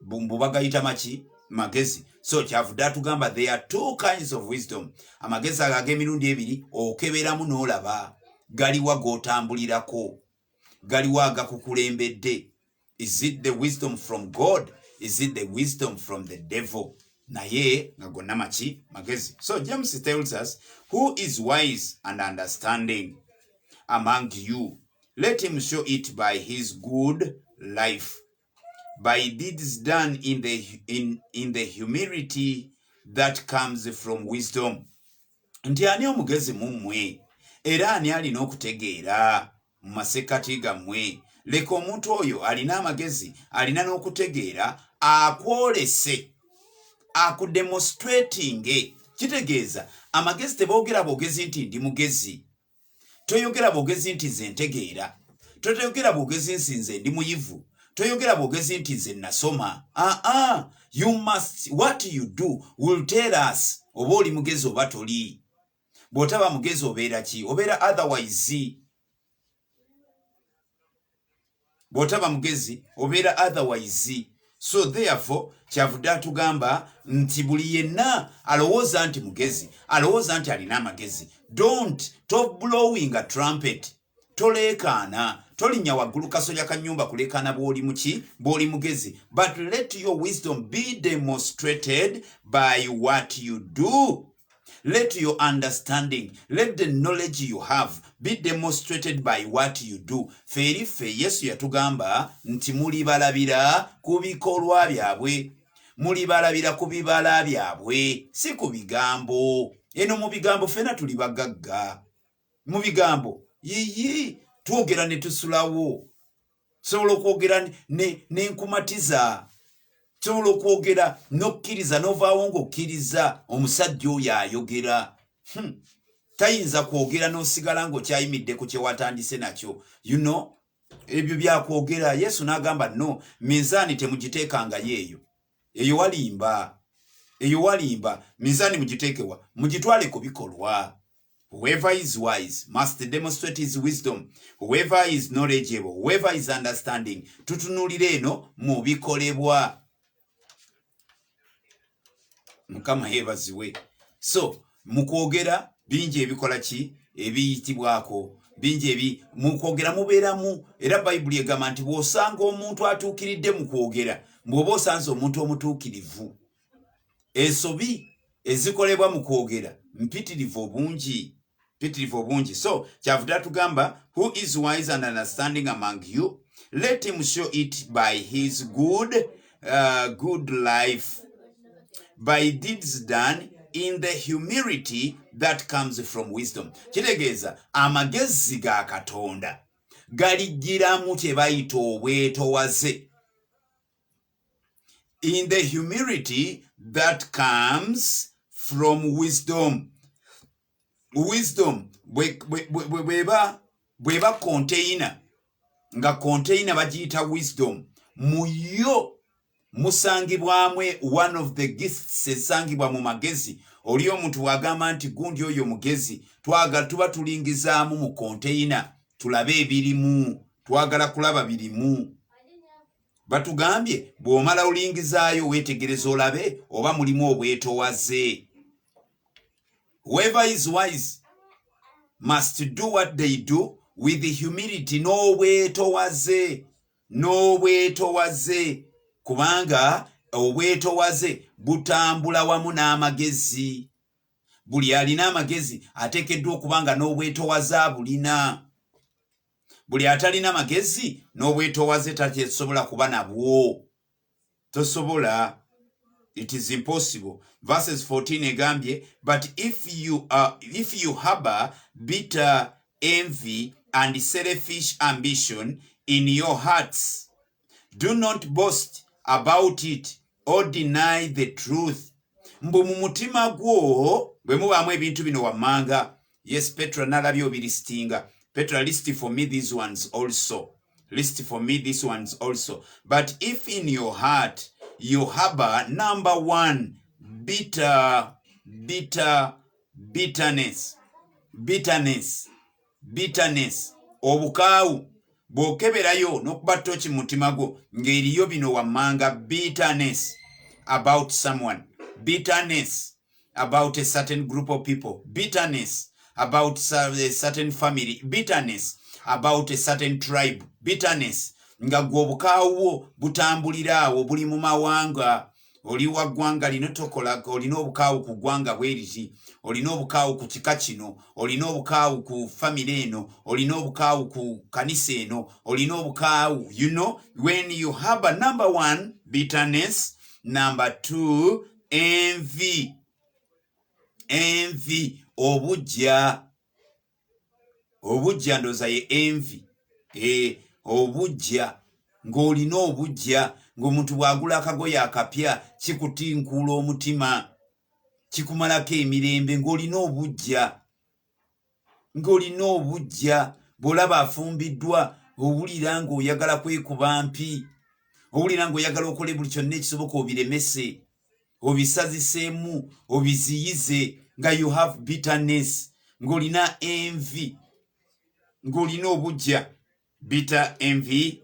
bagayita maki magezi. So kyavudde atugamba there are two kinds of wisdom. Amagezi ag'emirundi ebiri okeberamu n'olaba. Galiwa g'otambulirako. Galiwa agakukulembedde. Is it the wisdom from God? Is it the wisdom from the devil? Naye nga gonna maki magezi. So James tells us, who is wise and understanding among you? Let him show it by his good life, by deeds done in the humility that comes from wisdom. Nti ani omugezi mummwe era ani alina okutegeera mu masekkati gammwe? Leka omuntu oyo alina amagezi alina n'okutegeera akwolese akudemonstrating. Kitegeeza amagezi teboogera bwogezi nti ndi mugezi. Toyogera bwogezi nti nze ntegeera. Toyogera bwogezi nsinze ndi muyivu. Toyogera bwogezi nti nze nasoma. You must, what you do will tell us oba oli mugezi oba toli. Bw'otaba mugezi obeera ki? Obeera otherwise. Bw'otaba mugezi obeera otherwise. So therefore kyavudde atugamba nti buli yenna alowooza nti mugezi, alowooza nti alina amagezi. Don't blowing a trumpet. Toleekaana, tolinnya waggulu kasolya ka nnyumba kulekana bw'oli mugezi, but let your wisdom be demonstrated by what you do. Let your understanding, let the knowledge you have be demonstrated by what you do. Ferife Yesu yatugamba nti mulibalabira ku bikolwa byabwe, mulibalabira ku bibala byabwe, si ku bigambo. Eno mu bigambo fena tuli bagagga. Mu bigambo yiyi twogera ne tusulawo, sobola okwogera n'enkumatiza, sobola okwogera n'okkiriza n'ovaawo ng'okkiriza omusajja oyo ayogera. Tayinza kwogera n'osigala ng'okyayimidde ku kye watandise nakyo. You know, ebyo byakwogera. Yesu n'agamba no, minzaani temugiteekangayo eyo. Eyo walimba. Eyo walimba. Minzaani mugiteekewa. Mugitwale ku bikolwa. Whoever is wise must demonstrate his wisdom. Whoever is knowledgeable, whoever is understanding, tutunulire eno mu bikolebwa. Mukama yebaziwe. So, mukwogera bingi ebikola ki ebiyitibwako, bingi mukwogera mubeeramu, era Bayibuli egamba nti bw'osanga omuntu atuukiridde mu kwogera, bw'oba osanze omuntu omutuukirivu. Ensobi ezikolebwa mu kwogera mpitirivu obungi. So, kyavudde tugamba, who is wise and understanding among you? Let him show it by his good life, by deeds done in the humility that comes from wisdom. Kitegeeza amagezi ga Katonda galijjiramu kye bayita obwetowaze. In the humility that comes from wisdom. Wisdom bweba container, nga container bagiyita wisdom, muyo musangibwamu one of the gifts esangibwa mu magezi. Oli omuntu wagamba nti gundi oyo mugezi, twagala tuba tulingizaamu mu container tulabe ebirimu, twagala kulaba birimu. Batugambye bw'omala olingizaayo weetegereza olabe oba mulimu obwetowaze. Whoever is wise must do what they do with humility, n'obwetowaze, kubanga obwetowaze butambula wamu n'amagezi. Buli alina amagezi ateekeddwa okubanga n'obwetowaze abulina. Buli atalina magezi n'obwetowaze tatesobola kuba nabwo. Tosobola. It is impossible. Verses 14 egambye, but if you harbor bitter envy and selfish ambition in your hearts, do not boast about it or deny the truth. Mbu mu mutima gwo bwe mubaamu ebintu bino wammanga. Yes, Petra nalabye obilistinga. Petra, list for me these ones also. List for me these ones also. But if in your heart you harbor, number one, bitterness, obukaawu, bw'okeberayo n'okuba toki mu mutima gwo ng'eriyo bino wammanga, bitterness about someone, bitterness about a certain group of people, bitterness about a certain family, bitterness about a certain tribe, bitterness nga gwe obukaawu butambulira awo, buli mu mawanga. Oli wa ggwanga lino tokola, olina obukaawu ku ggwanga bwe liti, olina obukaawu ku kika kino, olina obukaawu ku family eno, olina obukaawu ku kanisa eno, olina obukaawu. You know, when you harbor, number one, bitterness, number two, envy, obujja ndoza ye envy, obujja, ng'olina obujja, ng'omuntu bw'agula akagoye akapya kikutinkuula omutima, kikumalako emirembe, ng'olina obujja, bw'olaba afumbiddwa owulira ng'oyagala kwekuba mpi, owulira ng'oyagala okole buli kyonna ekisoboka obiremese, obisaziseemu, obiziyize, nga you have bitterness, ng'olina envy, ng'olina obujja, bitter envy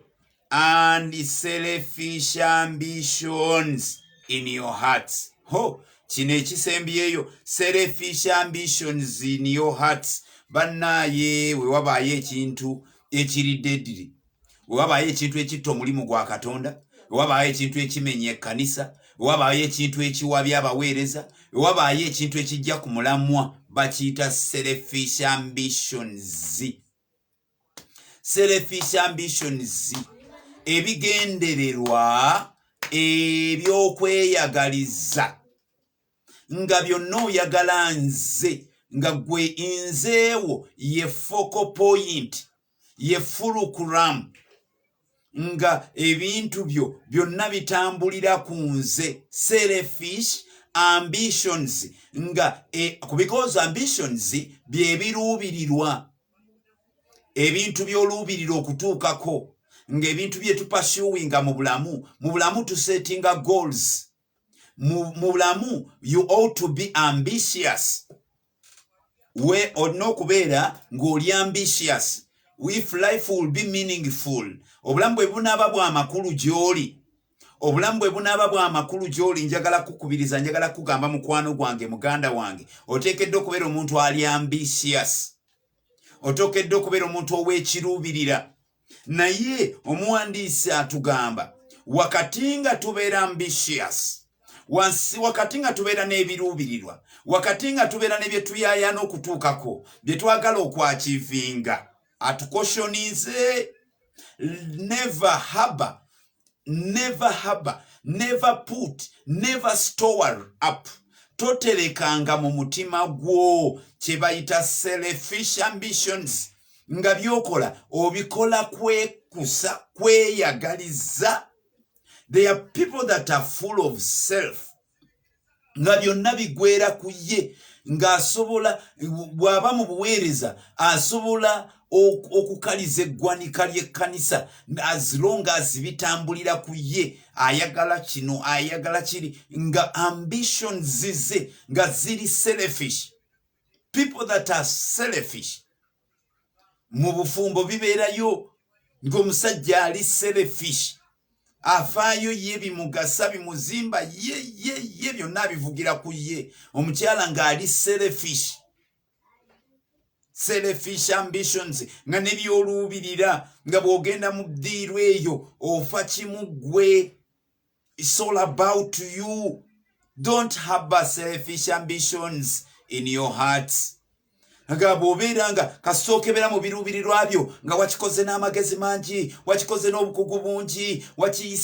and selfish ambitions in your hearts. Kino ekisembyeyo, selfish ambitions in your hearts. Bannaye we wabaayo ekintu ekiridde wabaayo ekintu ekitta omulimu gwa Katonda, wabaayo ekintu ekimenya ekkanisa, wabaayo ekintu ekiwabya abaweereza, wabaayo ekintu ekijja ku mulamwa, bakiyita selfish ambitions. Selfish ambitions, ebigendererwa ebyokweyagaliza, nga byonna oyagala nze, nga gwe nzeewo ye focal point, ye fulcrum, nga ebintu byo byonna bitambulira ku nze. Selfish ambitions, nga because ambitions byebiruubirirwa, ebintu by'oluubirira okutuukako, ng'ebintu bye tupursuinga mu bulamu tusettinga goals. Mu bulamu you ought to be ambitious. We olina okubeera ng'oli ambitious. If life will be meaningful, obulamu bwe bunaaba bwa makulu gy'oli, obulamu bwe bunaaba bwa makulu gy'oli, njagala kukubiriza, njagala kugamba mukwano gwange, muganda wange, oteekedde okubeera omuntu ali ambitious. Oteekedde okubeera omuntu ow'ekiruubirira. Naye omuwandiisi atugamba wakati nga tubeera ambitious, wakati nga tubeera n'ebiruubirirwa, wakati nga tubeera ne bye tuyaayana okutuukako, bye twagala okwakivinga, atukoshonize never put, never store up. Toterekanga mu mutima gwo kye bayita selfish ambitions, nga byokola obikola kwekusa, kweyagaliza. There are people that are full of self, nga byonna bigwera ku ye, ng'asobola bw'aba mu buweereza asobola okukaliza eggwanika ly'ekkanisa as long as bitambulira ku ye, ayagala kino ayagala kiri, nga ambitions ze nga ziri selfish. People that are selfish, mu bufumbo bibeerayo ng'omusajja ali selfish, afaayo ye bimugasa bimuzimba ye byonna bivugira ku ye, omukyala ng'ali selfish. Selfish ambitions, nga nebyoluubirira, nga bw'ogenda mu ddiiru eyo ofa kimu gwe. It's all about you. Don't harbor selfish ambitions in your hearts. Nga bw'obeera nga kasitookebera mu biruubirirwa byo, nga wakikoze n'amagezi mangi, wakikoze n'obukugu bungi,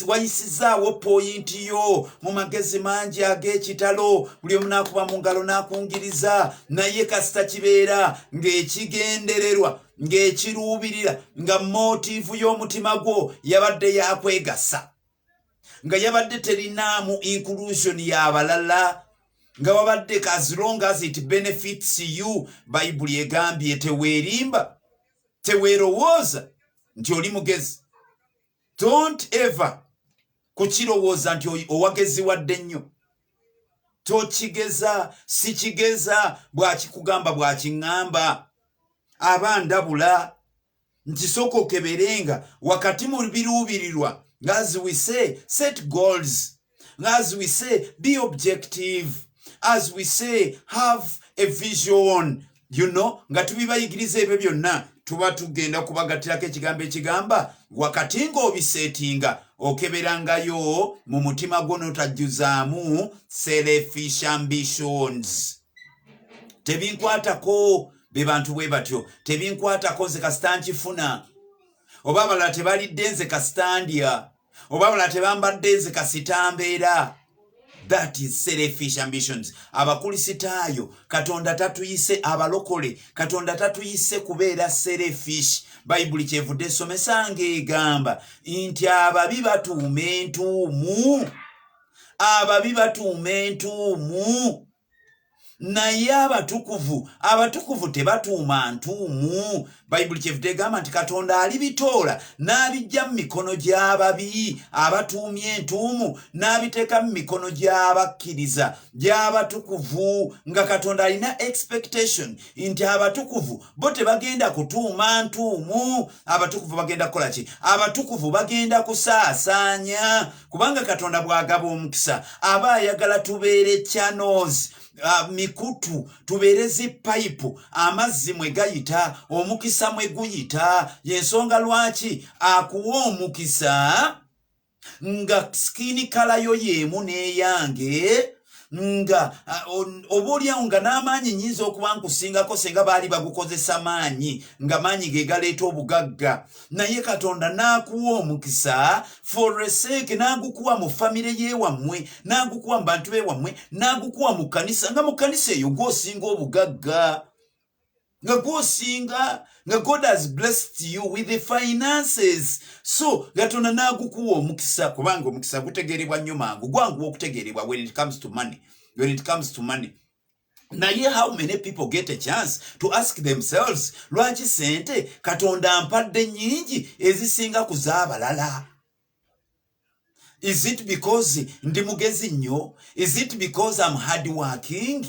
wayisizaawo poyinti yo mu magezi mangi ag'ekitalo, buli omu n'akuba mu ngalo n'akungiriza, naye kasita kibeera ng'ekigendererwa, ng'ekiruubirira, nga motiivu y'omutima gwo yabadde yakwegasa, nga yabadde terinaamu inclusion y'abalala, nga wabadde as long as it benefits you. Bayibuli egambye teweerimba, teweerowooza nti oli mugezi. Don't ever kukirowooza nti owagezi wadde nnyo. Tokigeza, sikigeza, bw'akikugamba bw'akiŋŋamba. Aba ndabula nti sooka okeberenga wakati mu biruubirirwa. As we say, set goals. As we say, be objective. As we say, have a vision. You know, nga tubibayigiriza ebyo byonna tuba tugenda kubagatirako ekigambo ekigamba wakati ng'obiseetinga okeberangayo mu mutima gwo n'otajjuzaamu selfish ambitions. Tebinkwatako be bantu bwe batyo, tebinkwatako nze kasita nkifuna, oba abalala tebalidde nze kasita ndya, oba abalala tebambadde nze kasita mbeera. That is selfish ambitions. Abakulisitaayo Katonda tatuyise, abalokole Katonda tatuyise kubeera selfish. Bayibuli kyevudde esomesanga egamba nti ababi batuuma entuumu, ababi batuuma entuumu, naye abatukuvu tebatuuma ntuumu. Bayibuli kyevudde egamba nti Katonda alibitoola n'abijja mu mikono gy'ababi, abatuumye entuumu n'abiteeka mu mikono gy'abakkiriza, gy'abatukuvu, nga Katonda alina expectation nti abatukuvu bo tebagenda kutuuma ntuumu. Abatukuvu bagenda kukola ki? Abatukuvu bagenda kusaasaanya, kubanga Katonda bw'agaba omukisa aba ayagala tubeere channels mikutu tuberezi pipe amazzi mwe gayita omukisa mwe guyita yensonga lwaki akuwa omukisa nga skin color yo yemu neyange nga obolya nga n'amaanyi nyinza okuba nkusingako senga baali bagukozesa maanyi nga maanyi ge galeeta obugagga naye Katonda n'akuwa omukisa for a sake n'agukuwa mu famire yewammwe n'agukuwa mu bantu bewammwe n'agukuwa mu kanisa nga mu kanisa eyo gw'osinga obugagga nga gw'osinga nga God has blessed you with the finances. So Katonda n'agukuwa omukisa kubanga omukisa gutegerebwa nnyo mangu gwangu okutegerebwa when it comes to money. Naye how many people get a chance to ask themselves lwaki sente Katonda ampadde nnyingi ezisinga ku z'abalala? Is it because ndi mugezi nnyo? Is it because I'm hard working?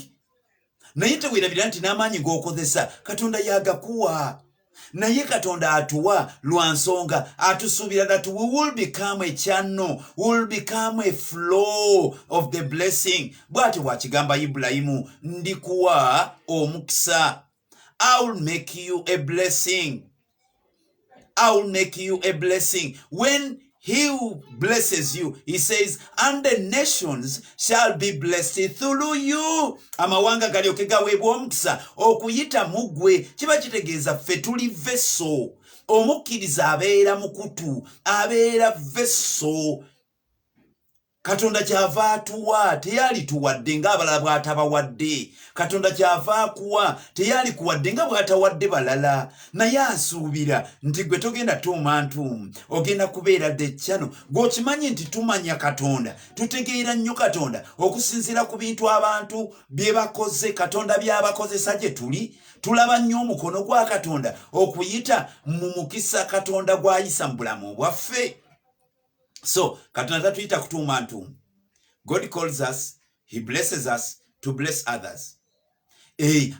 Naye teweerabira nti n'amaanyi g'okozesa Katonda yagakuwa. Naye Katonda atuwa lwa nsonga atusuubira that we will become a channel, we will become a flow of the blessing. Bw'ati bw'akigamba Ibulayimu, ndikuwa omukisa. I will make you a blessing. I will make you a blessing. When he who blesses you, he says, and the nations shall be blessed through you. Amawanga galyoke gaweebwa omukisa okuyita mugwe. Kiba kitegeeza ffe tuli vessel. Omukkiriza abeera mukutu, abeera vessel. Katonda kyava atuwa teyali tuwadde ng'abalala bw'atabawadde. Katonda kyava akuwa teyali kuwadde nga bw'atawadde balala. Naye asuubira nti gwe togenda tuuma ntuumu, ogenda kubeera the channel. Gw'okimanyi nti tumanya Katonda, tutegeera nnyo Katonda okusinziira ku bintu abantu bye bakoze, Katonda by'abakozesa gye tuli. Tulaba nnyo omukono gwa Katonda okuyita mu mukisa Katonda gw'ayisa mu bulamu bwaffe. So, Katonda tatuyita kutuuma ntuumu. God calls us, he blesses us to bless others.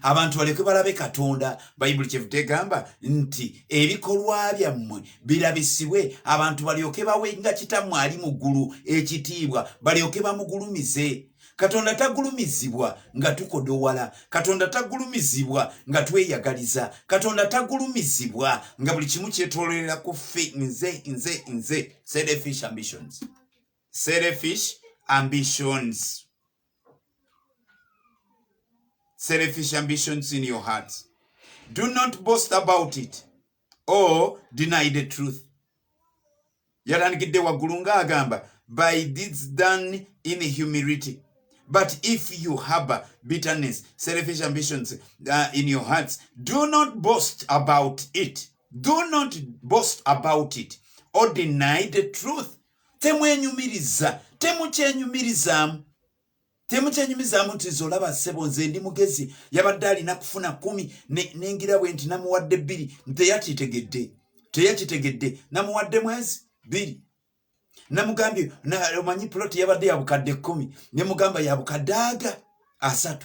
Abantu baleke balabe Katonda. Bayibuli kyevudde egamba nti ebikolwa byammwe birabisibwe abantu balyoke bawe nga Kitammwe ali mu ggulu ekitiibwa, balyoke bamugulumize. Katonda tagulumizibwa nga tukodowala. Katonda tagulumizibwa nga tweyagaliza. Katonda tagulumizibwa nga buli kimu kyetololera ku ffe nze. Selfish ambitions. Selfish ambitions. Selfish ambitions in your heart. Do not boast about it or deny the truth. Yatandikidde waggulu ng'agamba, by deeds done in humility. But if you harbor bitterness, selfish ambitions in your hearts, do not boast about it. Do not boast about it or deny the truth. Temwenyumiriza, temukyenyumirizamu. Temukyenyumirizamu nti zolaba ssebo nze ndi mugezi yabadde alina kufuna 10 nengira bwe nti namuwadde 2 teyakitegedde namuwadde mwezi 2. Namugambye omanyi ploti yabadde yabukadde 10 nemugamba yabukadde 3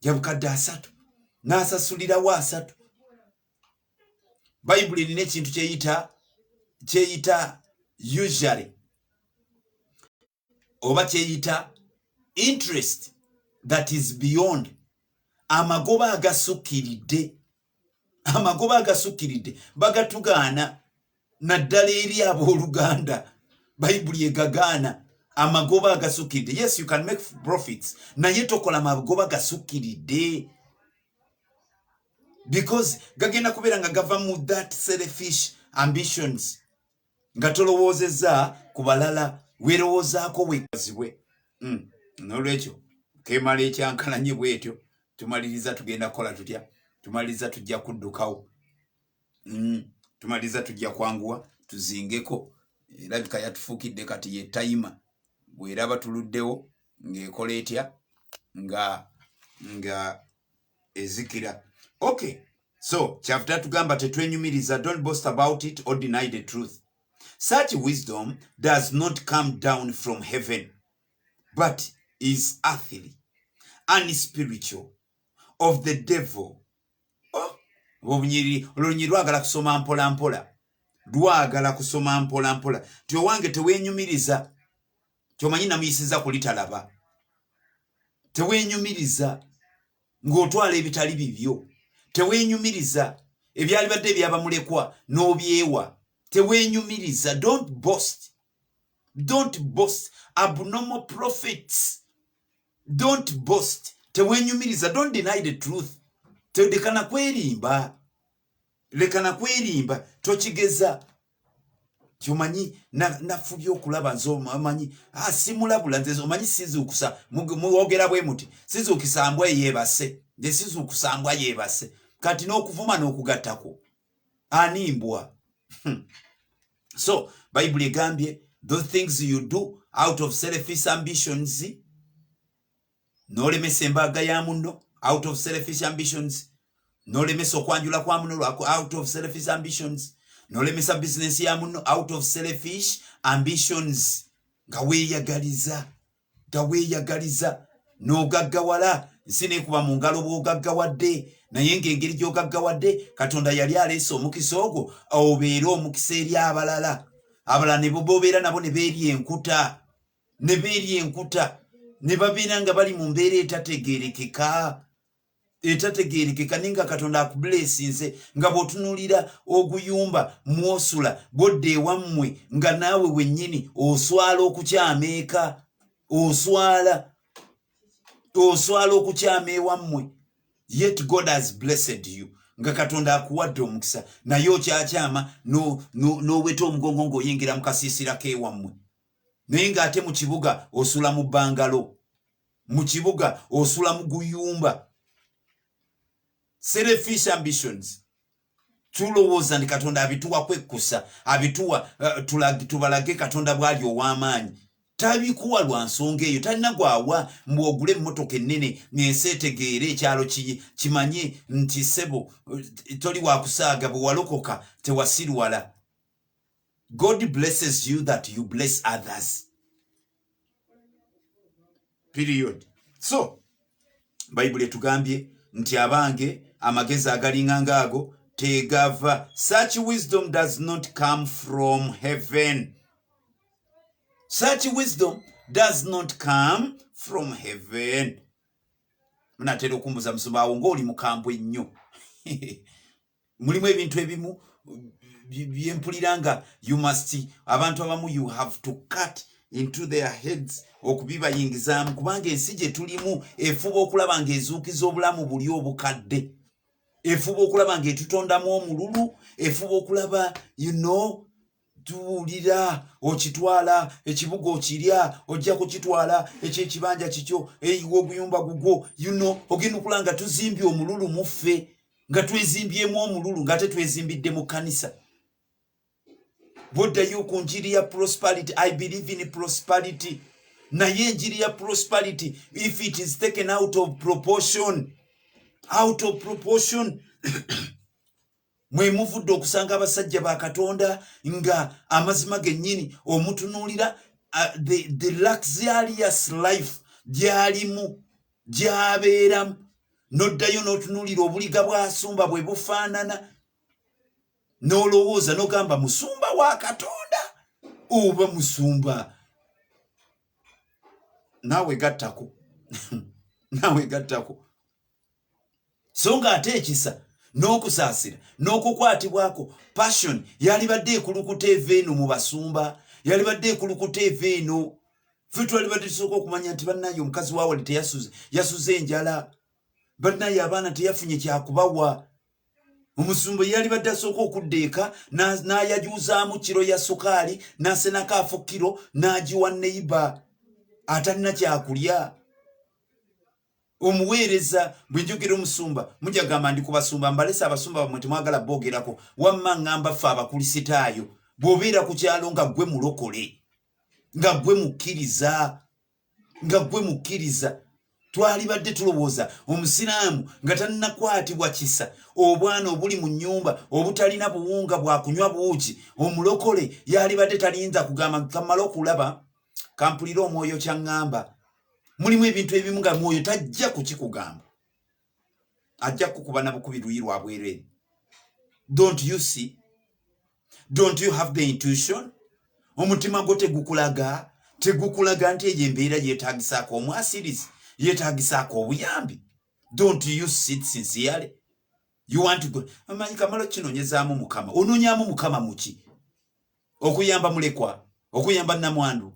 yabukadde 3 n'asasulirawo 3. Bayibuli erina ekintu kyeyita usually oba kyeyita interest that is beyond. Amagoba agasukiridde bagatugaana naddala eri abooluganda. Bayibuli egagaana amagoba agasukiridde. Yes, you can make profits, naye tokola magoba gasukiridde, because gagenda kubeera nga gava mu that selfish ambitions nga tolowoozezza ku balala, weerowoozaako weekazibwe. N'olwekyo kemala ekyankalanye bwetyo tumaliriza tugenda kukola tutya? Tumaliriza tujja kuddukawo. Tumaliriza tujja kwanguwa tuzingeko. Erabika yatufuukidde kati ye tayima bw'eraba tuluddewo ng'ekola etya nga ezikira. Okay, so kyavuta tugamba tetwenyumiriza, don't boast about it or deny the truth. Such wisdom does not come down from heaven, but is earthly and spiritual, of the devil. Olunyi lwagala kusoma mpola mpola. Lwagala kusoma mpola mpola. Tyo wange teweenyumiriza. Kyomanyi namuyisiza kulitalaba. Teweenyumiriza ng'otwala ebitali bibyo. Teweenyumiriza ebyali badde byabamulekwa n'obyewa. Teweenyumiriza. Don't boast. Don't boast. Abnormal prophets. Don't boast. Teweenyumiriza. Don't deny the truth. Lekana kwerimba. Lekana kwerimba. Tochigeza. Chumanyi nafubyo okulaba nzo manyi simulabula nzezo manyi sizukusa muogera bwe muti sizukisambwa yebase de sizukusambwa yebase kati n'okuvuma n'okugattako animbwa. So Bible egambye those things you do out of selfish ambitions, nolemesa embaga ya munno out of selfish ambitions, nolemesa okwanjula kwa munno out of selfish ambitions, nolemesa business ya munno out of selfish ambitions. Gaweyagaliza n'ogaggawala nsine kuba mu ngalo bw'ogaggawadde naye ng'engeri gy'ogaggawadde Katonda yali aleese omukisa ogwo obeera omukisa eri abalala ne bobeera nabo ne beerya enkuta ne babeera nga bali mu mbeera etategeerekeka ninga Katonda akublessinze nga bw'otunuulira oguyumba mwosula bodde ewammwe nga naawe wennyini oswala okukyama eka oswala okukyama ewammwe, yet God has blessed you nga Katonda akuwadde omukisa naye okyakyama n'oweta omugongo ng'oyingira mu kasiisira k'ewammwe naye ng'ate mu kibuga osula mu bbangalo, mu kibuga osula mu guyumba. Selfish ambitions. Tulowooza nti Katonda abituwa kwekkusa, abituwa tubalage Katonda bw'ali ow'amaanyi. Tabikuwa lwa nsonga eyo, talina gwawa mbwogule emmotoka ennene ng'ensi etegeere ekyalo kimanye nti ssebo toli wakusaaga bwe walokoka tewasirwala. God blesses you that you bless others. Period. So Bible etugambye nti abange amagezi agalinganga ago tegava. Such wisdom does not come from heaven. Such wisdom does not come from heaven. Munatera okumbuza musumba awo ng'oli mukambwe nnyo. Mulimu ebintu ebimu byempuliranga abantu abamu you have to cut into their heads okubibayingizaamu kubanga ensi gye tulimu efuba okulaba ng'ezuukiza obulamu buli obukadde, efuba okulaba ng'etutondamu omululu, efuba okulaba tuwulira okitwala ekibuga okirya ojja kukitwala ekyekibanja kikyo eyiwa oguyumba gugwo ogenda okulanga tuzimbye omululu muffe nga twezimbyemu omululu nga tetwezimbidde mu kkanisa. Boddayo ku njiri ya prosperity. I believe in prosperity. Naye njiri ya prosperity, if it is taken out of proportion, mwe muvudde okusanga abasajja ba Katonda nga amazima gennyini omutunuulira the luxurious life gyalimu gyabeeramu, noddayo n'otunuulira obuliga bw'asumba bwe bufaanana n'olowooza n'ogamba musumba wa Katonda oba musumba. Naawe gattako. So ng'ate ekisa n'okusaasira n'okukwatibwako passion yalibadde ekulukuta eva eno mu basumba, yalibadde ekulukuta eva eno. Ffe twalibadde tusooka okumanya nti bannaye omukazi waawali yasuze enjala, bannaye abaana teyafunye kyakubawa. Omusumba yalibadde asooka okuddeeka n'ayajuuzaamu kiro ya sukaali n'asenako afo kiro n'agiwa neiba atalina kyakulya. Omuweereza bwe njogera omusumba mujja gamba ndi ku basumba mbalese abasumba bamwe temwagala boogerako, wamma ngamba ffe abakulisitaayo bw'obeera ku kyalo nga ggwe mulokole, nga ggwe mukkiriza. Twalibadde tulowooza omusiraamu nga tannakwatibwa kisa, obwana obuli mu nnyumba obutalina buwunga bwakunywa buugi, omulokole yalibadde taliyinza kugamba kamala okulaba kampulira omwoyo kyaŋŋamba. Mulimu ebintu ebimu nga mwoyo tajja kukikugamba, ajja kukuba na bukubi luyi lwa bwereere. Don't you see? Don't you have the intuition? Omutima gwo tegukulaga nti eyo embeera yeetaagisaako omwasirizi, yetagisako obuyambi. Don't you sit sincerely? You want to go. Amanyi kamalo kinonyezamu mukama. Ononyamu mukama muki? Okuyamba mulekwa, okuyamba namwandu,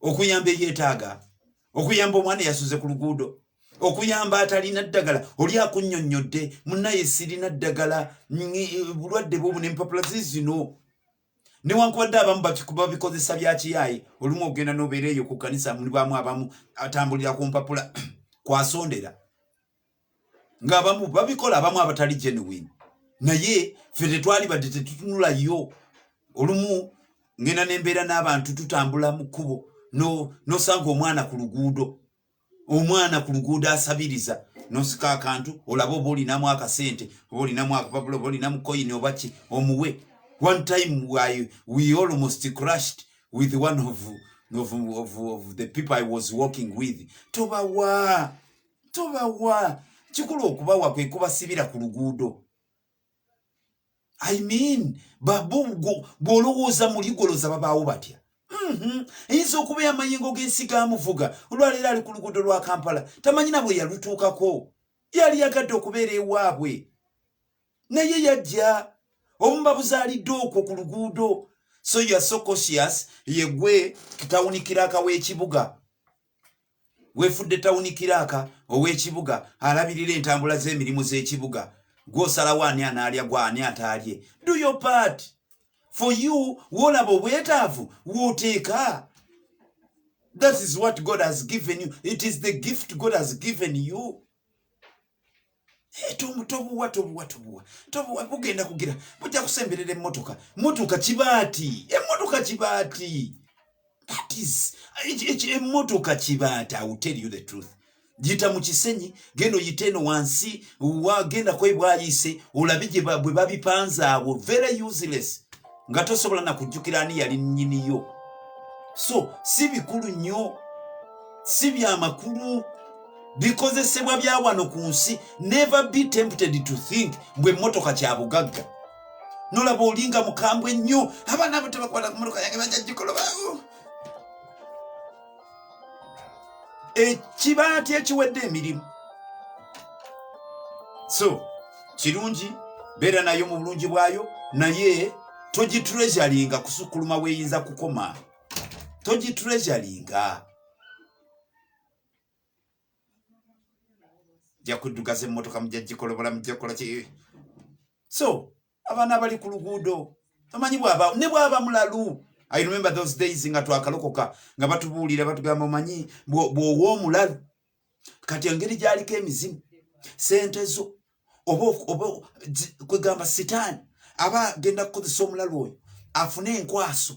okuyamba yetaaga, okuyamba omwana yasuze ku luguudo, okuyamba atalina ddagala, oli akunnyonnyodde, munnaye sirina ddagala, bulwadde bwobu n'empapula zino. Newankubadde abamu babikozesa bya kiyayi, olumu ogenda n'obeera eyo ku kkanisa mulibwamu abamu atambulira ku mpapula kwasondera. Ng'abamu babikola abamu abatali genuine. Naye ffe tetwali badde tetutunulayo. Olumu ngenda n'embeera n'abantu tutambula mu kkubo n'osanga omwana ku luguudo. Omwana ku luguudo asabiriza n'osika akantu olaba oba olinamu akasente oba olinamu akapapula oba olinamu koyini oba ki omuwe. One time we almost crashed with one of the people I was walking with. Tobawa kikulu okubawa kwe kubasibira ku luguudo. I mean, bw'olowooza muligoloza babaawo batya. Eyinza okuba amayingo g'ensiga amuvuga olwaleero ali ku luguudo lwa Kampala tamanyina bwe yalutuukako. Yali yagadde okubeera ewaabwe naye yajja obumu buzaalidde okwo ku luguudo. So you are so cautious. Yegwe kitawunikiraka w'ekibuga weefudde tawunikiraka ow'ekibuga alabirira entambula z'emirimu z'ekibuga. Gw'osalawo ani anaalya gwa ani ataalye. Do your part. For you, wolaba obwetaavu w'oteeka. That is what God has given you. It is the gift God has given you. Tobuwa bugenda kugira bujja kusemberera emmotoka. Mmotoka kibaati. Emmotoka kibaati. That is emmotoka kibaati. I will tell you the truth. Jita mu kisenyi gendo yiteno wansi wagenda kwebwayise olabije bwe babipanza abo very useless nga tosobola na kujjukira ani yali nnyiniyo. So si bikulu nnyo, si bya makulu, bikozesebwa bya wano ku nsi. Never be tempted to think bwe mmotoka kya bugagga. Nolaba olinga mukambwe nnyo abaana abo tebakwata ku mmotoka yange bajja gikoloba. Ekibaati ekiwedde emirimu. So kirungi beera nayo mu bulungi bwayo, naye togitreasuringa kusukuluma weeyinza kukoma. Togitreasuringa. Jja kuddugaza emmotoka mujja gikolobola mujja kukola ki. So abaana bali ku luguudo tamanyi bwaba ne bwaba mulalu. I remember those days nga twakalokoka nga batubuulira batugamba omanyi bw'owa omulalu kati engeri gy'aliko emizimu sente zo oba kwegamba sitaani aba agenda kukozesa omulalu oyo afune enkwaso.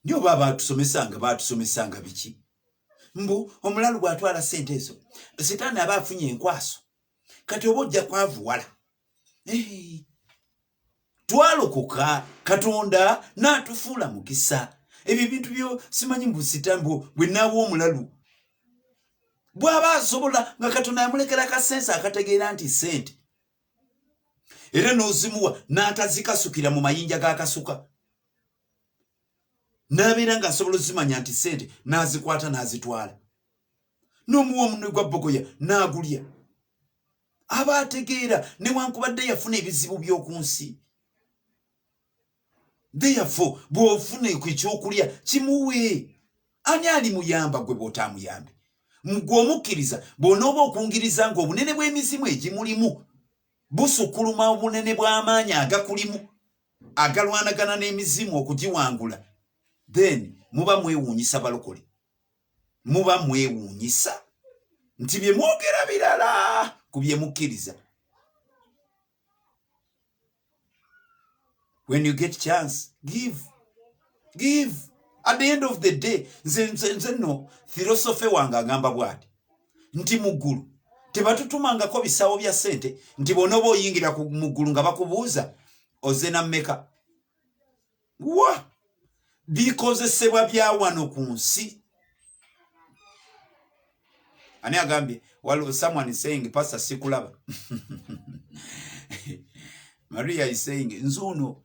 Ndio baba batusomesanga biki? Mbu omulalu bw'atwala sente ezo sitaani aba afunye enkwaso kati oba ojja kwavuwala. Twalokoka Katonda n'atufuula mukisa. Ebyo bintu byo simanyi mbu sitambo bwe naawo omulalu bw'aba asobola nga Katonda yamulekera akasensa akategeera nti sente era n'ozimuwa n'atazikasukira mu mayinja g'akasuka n'abeera nga asobola ozimanya nti sente n'azikwata n'azitwala n'omuwa omunwe gwa bogoya n'agulya. Aba ategeera newankubadde yafuna ebizibu by'oku nsi. Therefore bw'ofuna ekyokulya kimuwe. Ani alimuyamba gwe bw'otaamuyambe? Gw'omukkiriza bw'onooba okungiriza nga obunene bw'emizimu egimulimu busukuluma obunene bw'amaanyi agakulimu agalwanagana n'emizimu okugiwangula, then muba mwewuunyisa balokole. Muba mwewuunyisa nti bye mwogera birala ku bye mukkiriza. When you get chance, give. At the end of the day, nze no philosophy wanga ngamba bwati nti muggulu tebatutumangako bisawo bya sente nti bonobo oyingira ku muggulu nga bakubuuza oze na mmeka. Wa bikozesebwa bya wano ku nsi. Ani agambye someone is saying Pastor sikulaba. Maria is saying nzuno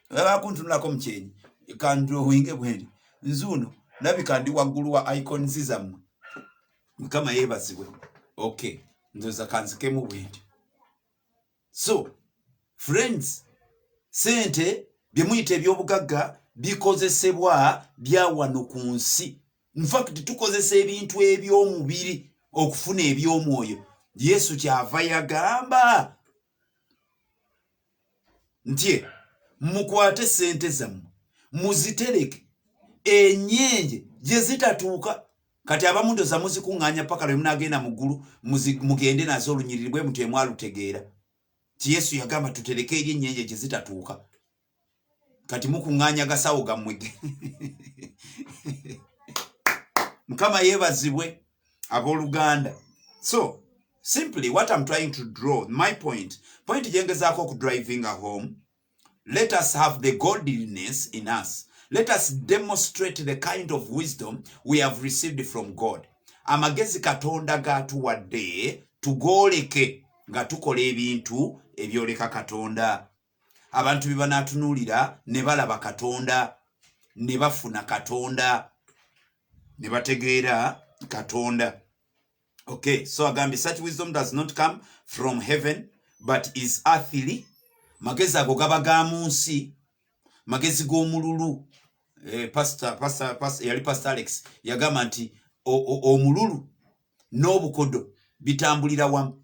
abakuntunulako mukyenyi kandro winge bwendi nzuno nabi kandi waggulu wa icons zammwe Mukama yebazibwe. Okay, ndoza kanzikemu bwenti. So friends, sente byemuyite ebyobugagga bikozesebwa bya wano ku nsi. In fact tukozesa ebintu eby'omubiri okufuna eby'omwoyo. Yesu kyava yagamba nti mukwate sente zammwe muzitereke enyenje gye zitatuuka. Kati abamu ndoza muzikuŋŋaanya paka lwe munagenda mu ggulu mugende nazo olunyiriri bwe mutwe mwalutegeera. Yesu yagamba tutereke eri enyenje gye zitatuuka. Kati mukuŋŋaanya gasawo gammwe. Mukama yebazibwe abooluganda. So simply what I'm trying to draw, my point jengezaako ku driving home, let us have the godliness in us. Let us demonstrate the kind of wisdom we have received from God. Amagezi Katonda gatuwadde tugooleke nga tukola ebintu ebyoleka Katonda. Abantu bibanatunulira ne balaba Katonda, ne bafuna Katonda, ne bategeera Katonda. Okay, so agambye such wisdom does not come from heaven but is earthly. Magezi ago gaba ga mu nsi, magezi g'omululu. Pastor yali Pastor Alex yagamba nti omululu n'obukodo bitambulira wamu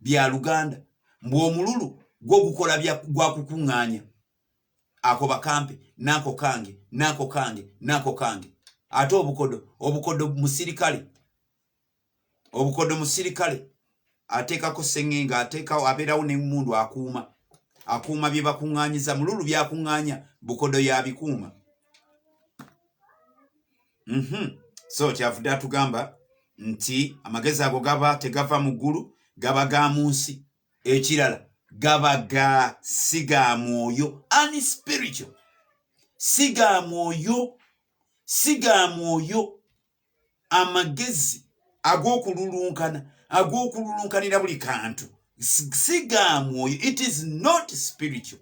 bya Luganda. Mbwe omululu gwo gukola gwa kukuŋŋaanya. Ako bakampe nako kange nako kange nako kange. Ate obukodo musirikale ateekako ssengenga, ateekawo abeerawo n'emmundu akuuma bye bakuŋŋaanyiza. Mululu byakuŋŋaanya, bukodo yabikuuma. So kyavudde atugamba nti amagezi ago gaba tegava mu ggulu, gaba ga mu nsi. Ekirala gaba ga siga mwoyo, unspiritual. Siga mwoyo amagezi ag'okululunkanira buli kantu. Siga mwoyo. It is not spiritual.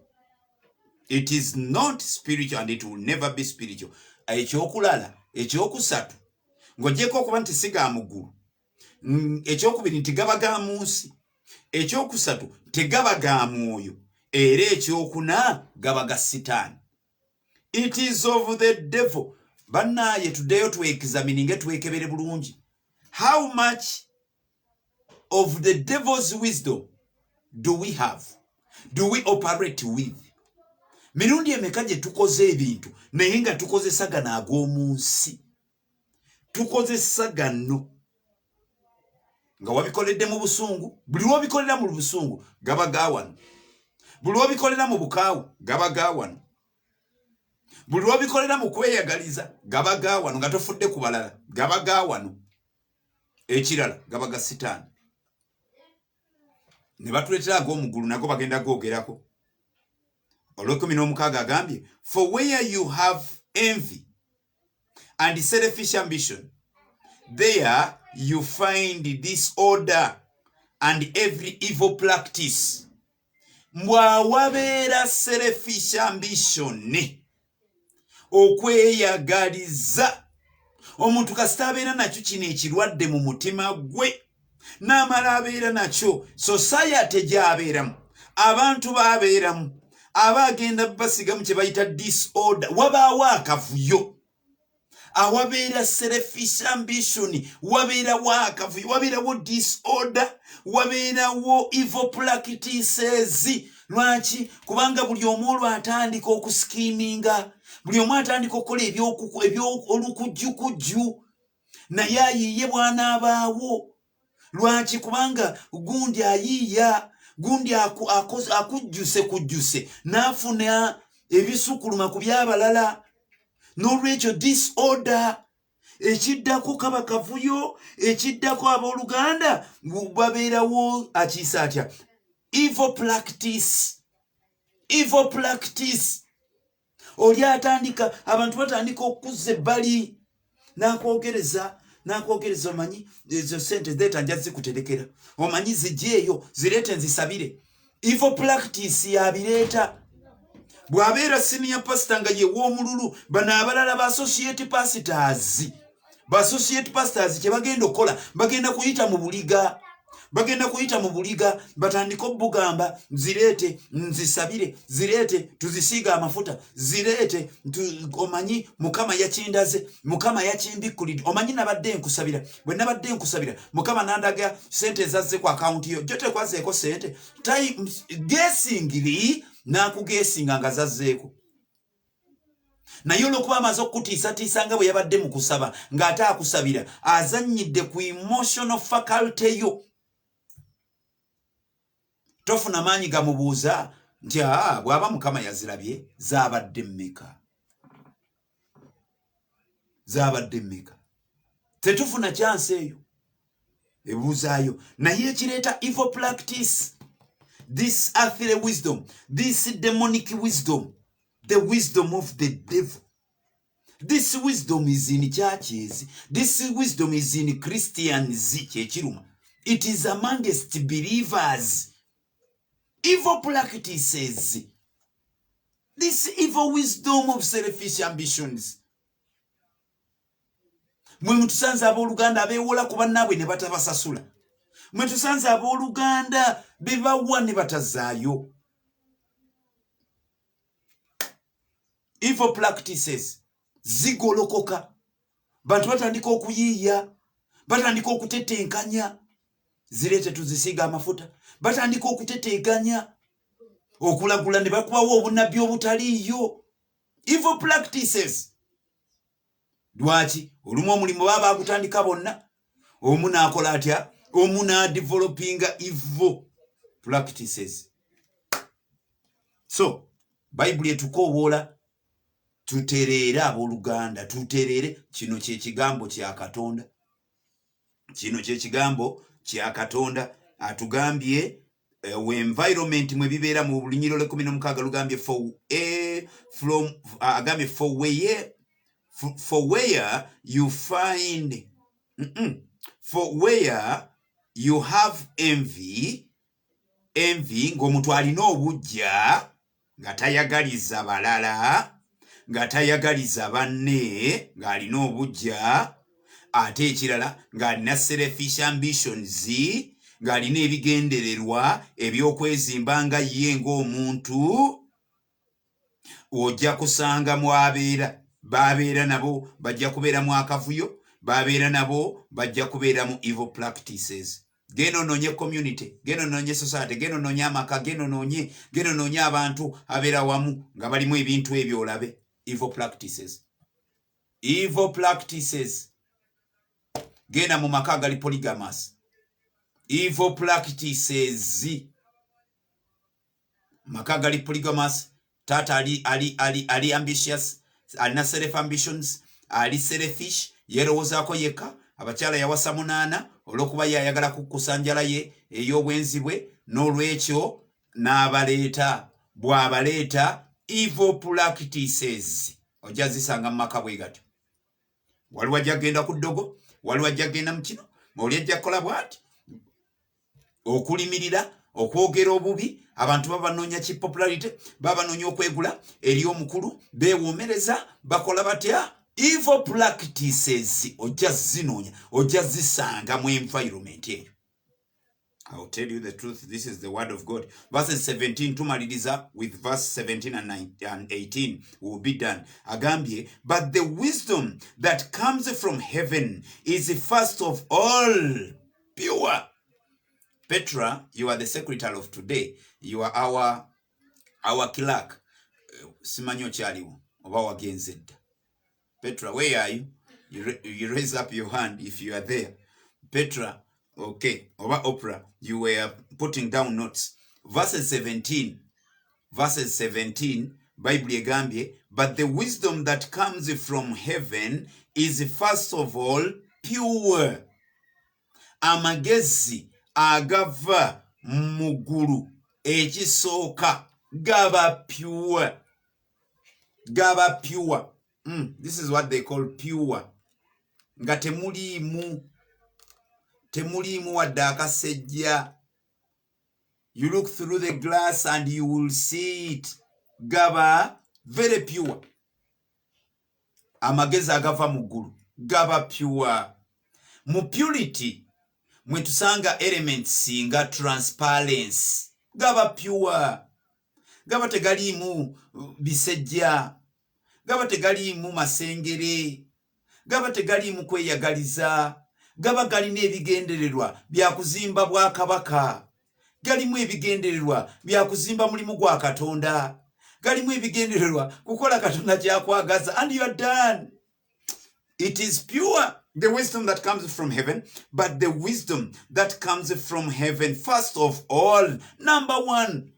It is not spiritual and it will never be spiritual. Ekyokulala, ekyokusatu, ng'ogyeko okuba nti siga mu ggulu. Ekyokubiri nti gaba ga mu nsi. Ekyokusatu tegaba ga mwoyo. Era ekyokuna gaba ga Sitaani. It is of the devil. Bannaye tuddeyo twekizamininge twekebere bulungi. How much of the devil's wisdom do we have? Do we operate with? Mirundi emeka gye tukoze ebintu naye nga tukozesa gano ag'omu nsi. Tukozesa gano nga wabikoledde mu busungu. Buli lw'obikolera mu busungu gaba ga wano. Buli lw'obikolera mu bukaawu gaba ga wano. Buli lw'obikolera mu kweyagaliza gaba ga wano nga tofudde ku balala gaba ga wano. Ekirala gaba ga Sitaani. Ne batuleetera ag'omu ggulu nago bagenda googerako. Olw'ekumi n'omukaaga agambye, for where you have envy and selfish ambition, there you find disorder and every evil practice. Mwawabeera selfish ambition, okweyagaliza. Omuntu kasita abeera nakyo kino ekirwadde mu mutima gwe, n'amala abeera nakyo, society gy'abeeramu, abantu b'abeeramu, abagenda basigamu kye bayita disorder. Wabaawo akavuyo, awabeera selfish ambition, wabeerawo akavuyo, wabeerawo disorder, wabeerawo evil practices. Lwaki? Kubanga buli omu olwo atandika okuskiminga, buli omu atandika okukola ebyolukujjukujju, naye ayiiye bw'anaabaawo. Lwaki? Kubanga gundi ayiiya, gundi akujjuse n'afuna ebisukuluma ku by'abalala. N'olwekyo disorder. Ekiddako kaba kavuyo, ekiddako abooluganda babeerawo akiisa atya? Evil practice. Oli atandika, abantu batandika okuzza ebbali, n'akwogereza, omanyi ezo sente zeetanja zikuterekera, omanyi zijjeeyo zireete nzisabire. Evil practice yabireeta. Bw'abeera senior pastor nga ye w'omululu, bano abalala ba associate pastors ba associate pastors kye bagenda okola bagenda kuyita mu buliga batandika obugamba zireete nzisabire zireete tuzisiiga amafuta zireete omanyi mukama yakindaze mukama yakimbikkulidde omanyi nabadde nkusabira bwe nabadde nkusabira mukama nandaga sente ezazze ku akawunti yo jo tekwazeeko sente gesingiri nakugesinga nga zazzeeko naye olwokuba amaze okutiisatiisa nga bwe yabadde mu kusaba ng'ate akusabira azannyidde ku emotional faculty yo tofuna maanyi gamubuuza nti bw'aba mukama yazirabye zaabadde mmeka tetufuna chance eyo ebuuzaayo naye ekireeta evil practice this earthly wisdom this demonic wisdom the wisdom of the devil this wisdom is in churches this wisdom is in Christians kyekiruma it is amongst believers. Evil practices, this evil wisdom of selfish ambitions. Mwe mutusanze abooluganda abeewola ku bannaabwe ne batabasasula. Mwe tusanze abooluganda bebawa ne batazaayo. Evil practices zigolokoka. Bantu batandika okuyiiya, batandika okutetenkanya. Zireete tuzisiiga amafuta. Batandika okuteteeganya okulagula ne bakubawo obunabbi obutaliiyo. Evil practices. Lwaki olumu omulimu baba agutandika bonna omu naakola atya omu nadevelopinga evil practices. So Bayibuli etukoowoola tutereere abooluganda tutereere kino kyekigambo kya Katonda. Kino kyekigambo kya Katonda atugambye environment mwe bibeera mu Lunyiriro 16 lugambye for where you find for where you have envy ng'omuntu alina obujja nga tayagaliza balala nga tayagaliza banne ng'alina obujja ate ekirala ng'alina selfish ambitions ng'alina ebigendererwa ebyokwezimba nga ye ng'omuntu ojja kusanga babeera nabo bajja kubeera mu akavuyo babeera nabo bajja kubeera mu evil practices. Genda onoonye community, genda onoonye society, genda onoonye amaka, genda onoonye abantu abeera wamu nga balimu ebintu ebyo olabe. Evil practices. Genda mu maka agali polygamous. Evil practices. Maka agali polygamous. Tata ali ambitious, alina self ambitions, ali selfish, yerowoozaako yekka, abakyala yawasa 8 olw'okuba yayagala kukkusa njala ye ey'obwenzi bwe, n'olwekyo n'abaleeta. Bw'abaleeta evil practices ojja zisanga mu maka bwe gatyo. Waliwo ajja genda ku ddogo, waliwo ajja genda mu kino, oli ajja kukola bw'ati okulimirira, okwogera obubi, abantu babanoonya ki popularity, babanoonya okwegula eri omukulu, beewoomereza, bakola batya. Evil practices ojja zinoonya, ojja zisanga mu environment eyo. I'll tell you the truth. This is the word of God. Verses 17 tumaliriza with verse 17 and 18 will be done. Agambye, but the wisdom that comes from heaven is first of all pure. Petra, you are the secretary of today. You are our clerk. Simanyo chaliwo oba wagenzedda. Petra, where are you? You raise up your hand if you are there. Petra, okay. Oba Oprah, you were putting down notes. Verses 17, Bible egambye, but the wisdom that comes from heaven is first of all pure. Amagezi agava muguru ekisooka gaba pure. This is what they call pure. Nga temulimu wadde akasejja. You look through the glass and you will see it. Gaba very pure. Amagezi agava mu ggulu. gaba pure. Mu purity mwe tusanga elements nga transparency, gaba pure. Gaba tegaliimu bisejja, gaba tegaliimu masengere, gaba tegaliimu kweyagaliza, gaba galina ebigendererwa bya kuzimba Bwakabaka, galimu ebigendererwa bya kuzimba mulimu gwa Katonda, galimu ebigendererwa kukola Katonda kyakwagaza, and you are done. It is pure, the wisdom that comes from heaven, but the wisdom that comes from heaven, first of all, number one.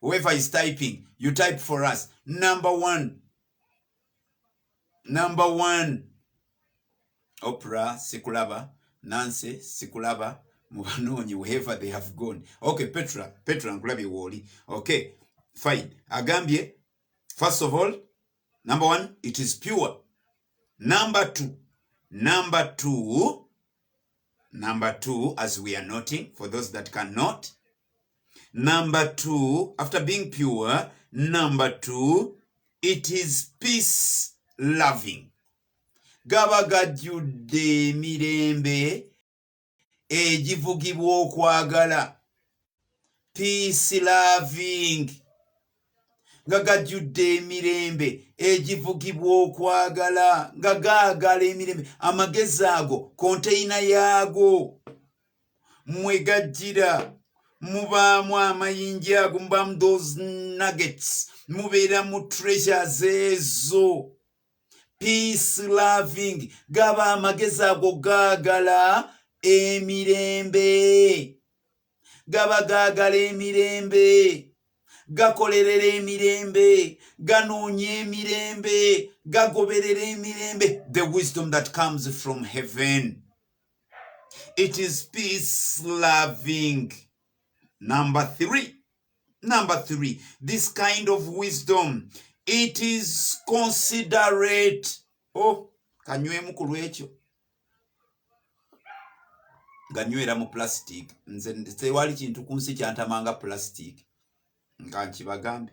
Whoever is typing, you type for us. Number one. Number one. Oprah, Sikulaba, Nancy, Sikulaba, Mubanoni, wherever they have gone. Okay, Petra, Nkulabi Woli. Okay, fine. Agambie, first of all, number one, it is pure. Number two, as we are noting, for those that cannot. Number two, after being pure, number two, it is peace loving. Gaba gajjudde emirembe egivugibwa okwagala. Peace loving. Nga gajjudde emirembe egivugibwa okwagala. Nga gaagala emirembe. Amagezi ago, konteyina yaago mwe gajjira. Mubaamu amayinja ago, mubaamu those nuggets, mubeera mu treasures ezo. Peace loving. Gaba amagezi ago gaagala emirembe. Gaba gaagala emirembe. Gakolerera emirembe. Ganoonya emirembe. Gagoberera emirembe. The wisdom that comes from heaven. It is peace loving. Number three, this kind of wisdom, it is considerate. Oh, kanywemu ku lwekyo. Ganywera mu plastic. Nze tewali kintu ku nsi kyantamanga plastic. Nga nkibagambe.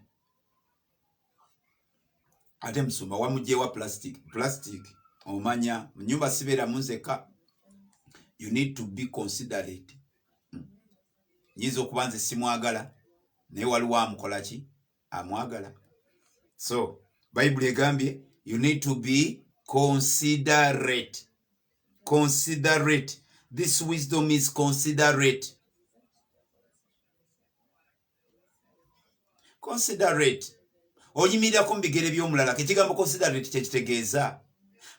Ate musumba wamugyewa plastic. Plastic, omanya, nyumba sibeera munzeka. You need to be considerate. Nyiza okuba nze simwagala naye waliwo amukola ki? Amwagala. So Bible egambye you need to be considerate. Considerate. This wisdom is considerate. Considerate. Oyimirirako mu bigere by'omulala. Ekigambo considerate kyekitegeeza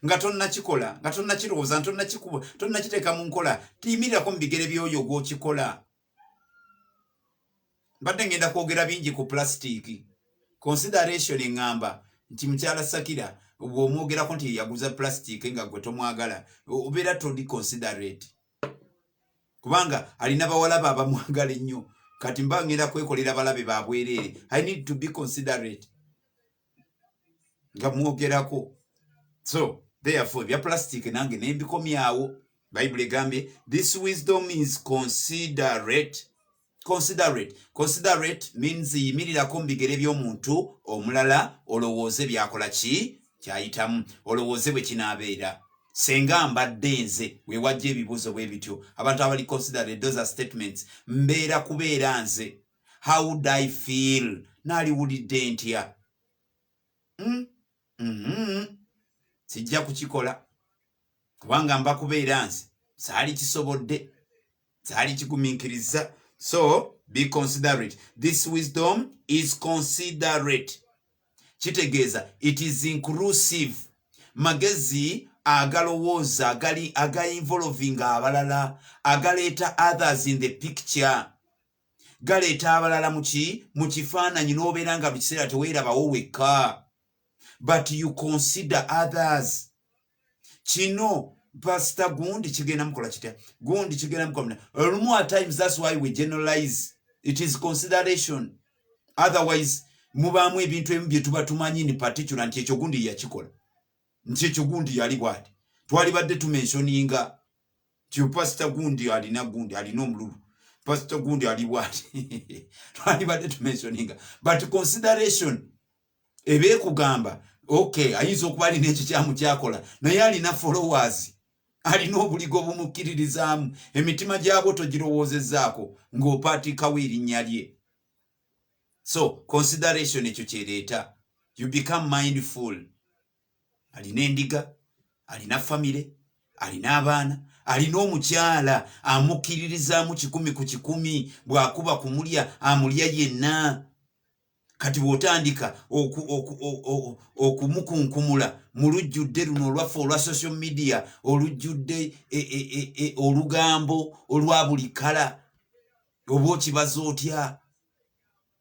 nga tonnakikola, nga tonnakirowooza, tonnakikuba, tonnakiteeka mu nkola. Tiyimirirako mu bigere by'oyo gw'okikola. Mbadde ngenda kwogera bingi ku plastic. Consideration ngamba nti mukyala Sakira bw'omwogerako nti yaguza plastic nga gwe tomwagala, obeera toli considerate. Kubanga alina bawalabe abamwagala ennyo. Kati mba ngenda kwekolera balabe babwerere. I need to be considerate. Nga mwogerako. So, therefore, bya plastic nange nembikomyawo. Bible egambye this wisdom is considerate. Considerate means yimirirako mu bigere by'omuntu omulala olowooze byakola ki kyayitamu, olowooze bwe kinaabeera. Senga mbadde nze we wajja ebibuuzo bwe bityo. Abantu abali considerate, those are statements. Mbeera kubeera nze. How would I feel? Naaliwulidde ntya? Sijja kukikola. Kubanga mba kubeera nze. Saali kisobodde. Saali kigumiikiriza. So, be considerate. This wisdom is considerate. Kitegeeza, it is inclusive. Magezi agalowooza, aga-involving abalala, agaleeta others in the picture. Galeeta abalala mu kifaananyi n'obeera nga buli kiseera teweerabawo wekka. But you consider others. Kino Pastor Gundi kigenda mukola kitya? Gundi kigenda mukola. Olumu at times that's why we generalize. It is consideration. Otherwise, mubaamu ebintu ebimu bye tuba tumanyi ni particular nti ekyo Gundi yakikola. Nti ekyo Gundi yali bwati. Twalibadde tumentioninga ti Pastor Gundi alina omululu. Pastor Gundi ali bwati. Twalibadde tumentioninga. But consideration ebe kugamba okay ayinza okuba alina ekyo kyamu kyakola naye alina followers alina obuligo bumukkiririzaamu emitima gyabo togirowoozezaako ng'opaatiikawo erinnya lye. So consideration ekyo kyereeta you become mindful. Alina endiga, alina famire, alina abaana, alina omukyala amukkiririzaamu 100 ku 100 bw'akuba kumulya amulya yenna. Kati bw'otandika okumukunkumula mu lujjudde luno olwaffe olwa social media olujjudde olugambo olwa buli kala oba okibaza otya.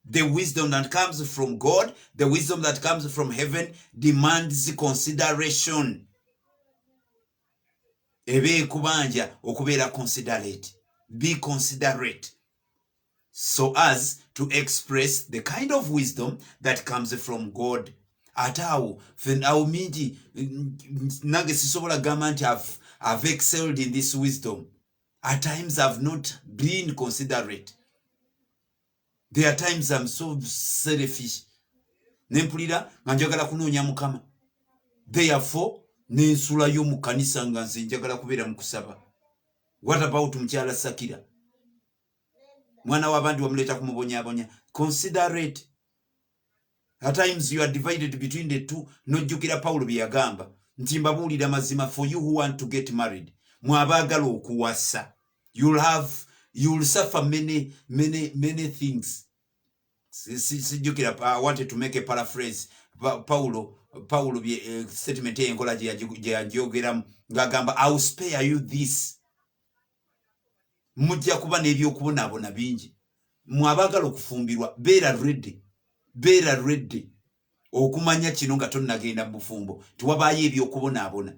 The wisdom that comes from God, the wisdom that comes from heaven demands consideration. Ebe ekubanja okubeera considerate. Be considerate so as to express the kind of wisdom that comes from God. Atawo awo mingi nange sisobola gamba nti I've excelled in this wisdom. At times I've not been considerate. There are times I'm so selfish. Nempulira nga njagala kunoonya Mukama. Therefore nensulayo mu kanisa nga nze njagala kubeera mu kusaba. What about mukyala Sakira? Mwana w'abandi wamuleeta kumubonyaabonya. Considerate. At times you are divided between the two. Nojjukira Pawulo bye yagamba nti mbabuulira mazima, for you who want to get married, mwabaagala okuwasa, you'll suffer many things. Sijjukira, I wanted to make a paraphrase. Paulo statement enkola gye yajogeramu ng'agamba I will spare you this. Mujja kuba n'ebyokubonaabona bingi. Mwabaagala okufumbirwa, beera ready okumanya kino nga tonnagenda mu bufumbo tiwabaayo ebyokubonaabona.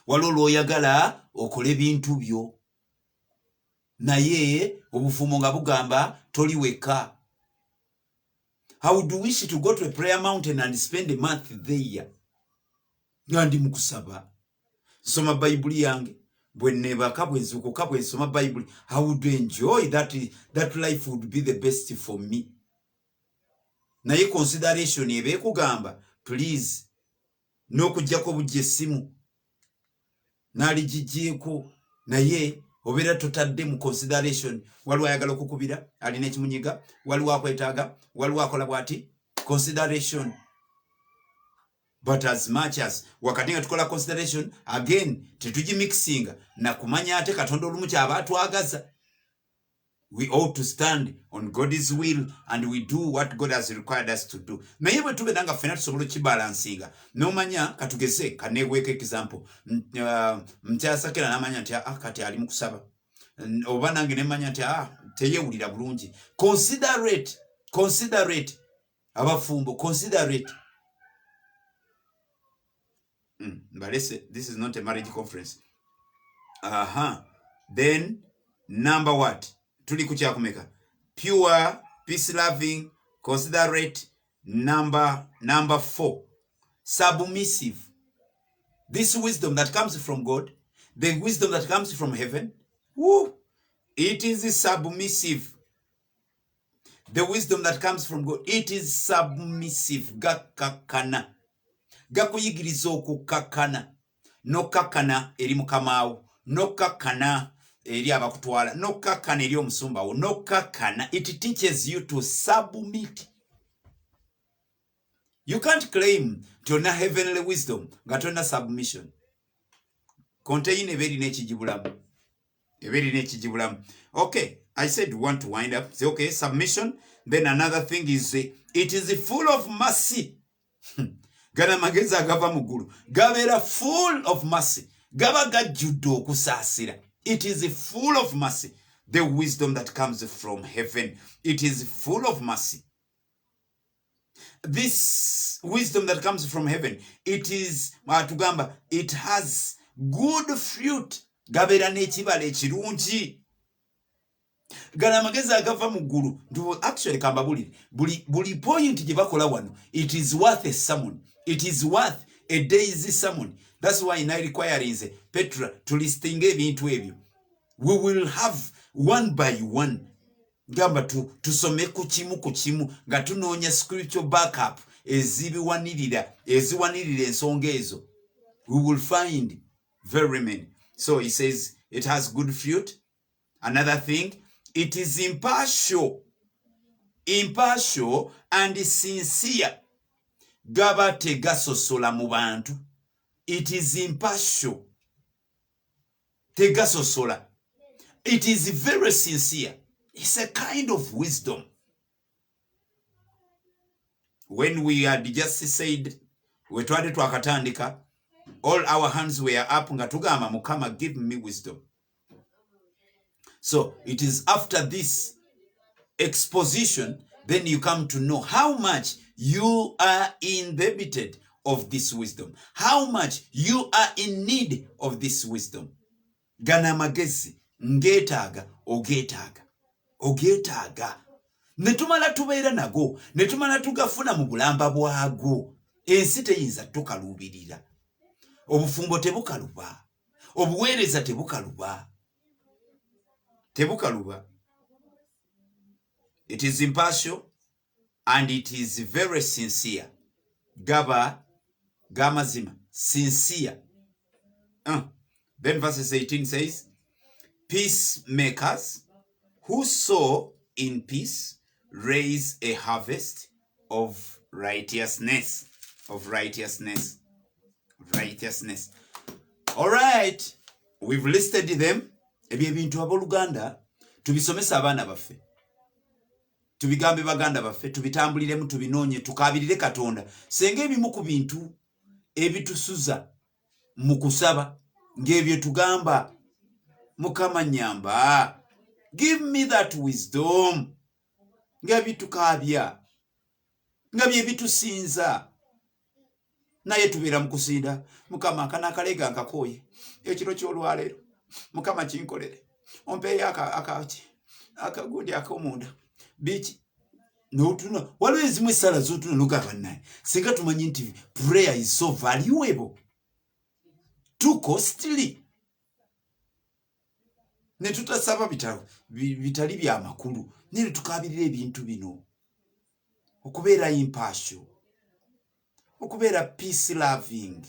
Waliwo lw'oyagala okole bintu byo naye obufumbo nga bugamba toli weka. I would wish to go to a prayer mountain and spend a month there. Nga ndi mu kusaba nsoma bayibuli yange bwe neebaka bwe nzuukuka bwe nsoma bayibuli. I would enjoy that life would be the best for me. Naye consideration ebe ekugamba please n'okuggyako bujja essimu n'aligiggyeko naye obeera totadde mu consideration. Waliwo ayagala okukubira alina ekimunyiga, waliwo akwetaaga, waliwo akola bw'ati. Consideration. But as much as wakati nga tukola consideration again tetugimixinga na kumanya ate Katonda olumu kyaba atwagaza. We ought to stand on God's will and we do what God has required us to do. Naye bwe tubeera nga ffenna tusobola okibalansinga n'omanya katugeze kaneegweko example. Mukyasakira n'amanya nti kati ali mu kusaba oba nange nemanya nti teyeewulira bulungi. Considerate abafumbo, considerate. This is not a marriage conference. Then number what? Tuli kuchakumeka. Pure, peace loving, considerate. Number 4. Submissive. This wisdom that comes from God, the wisdom that comes from heaven, it is submissive. The wisdom that comes from God, it is submissive. Gakakana. Gakuyigiriza okukakana. No kakana eri mukamaawo. No kakana eri abakutwala. No kakana eri omusumba wo. No kakana. It teaches you to submit. You can't claim to have heavenly wisdom nga tonna submission. Contain eberi n'ekijibulamu. Okay, I said we want to wind up. Say, okay, submission. Then another thing is, it is full of mercy. Gana magezi agava mu ggulu gabeera full of mercy. Gaba gajjudde okusaasira. It is full of mercy. The wisdom that comes from heaven, it is full of mercy. This wisdom that comes from heaven, it is tugamba, it has good fruit. Gabeera n'ekibala ekirungi. Gana magezi agava mu ggulu. Actually kambabulire buli point gye bakola wano, it is worth a sermon. It is worth a day's sermon. That's why in requiring Petra to listing ebintu ebyo. We will have one by one. Gamba tusome ku kimu nga tunoonya scriptural backup eziwanirira ensonga ezo. We will find very many. So he says it has good fruit. Another thing, it is impartial and sincere. Gaba tegasosola mu bantu. It is impartial. Tegasosola. It is very sincere. It's a kind of wisdom. When we had just said, we tried to akatandika, all our hands were up nga tugamba Mukama, give me wisdom. So it is after this exposition, then you come to know how much you are indebted of this wisdom, how much you are in need of this wisdom. Gana magezi ngetaga ogetaga netumala tubeera nago netumala tugafuna mu bulamba bwago, ensi teyinza tukalubirira, obufumbo tebukaluba, obuweereza tebukaluba. It is impartial and it is very sincere. Gaba gamazima, sincere. Then verses 18 says, peacemakers who sow in peace raise a harvest of righteousness. All right, we've listed them. Ebyo ebintu abooluganda tubisomesa abaana baffe, tubigambe baganda baffe, tubitambuliremu, tubinoonye, tukabirire Katonda. Senga ebimu ku bintu ebitusuza mu kusaba ng'ebyo tugamba, Mukama nyamba, give me that wisdom, nga bitukabya, nga bye bitusinza, naye tubeera mu kusinda, Mukama akanakalega nkakooye ekiro ky'olwaleero, Mukama kinkolere, ompeeyo akagundi akomunda biki notuna. Waliwo ezimu essala z'otuna n'ogamba naye singa tumanyi nti prayer is so valuable, too costly, ne tutasaba bitali bya makulu, ne tukabirira ebintu bino, okubeera impartial, okubeera peace loving,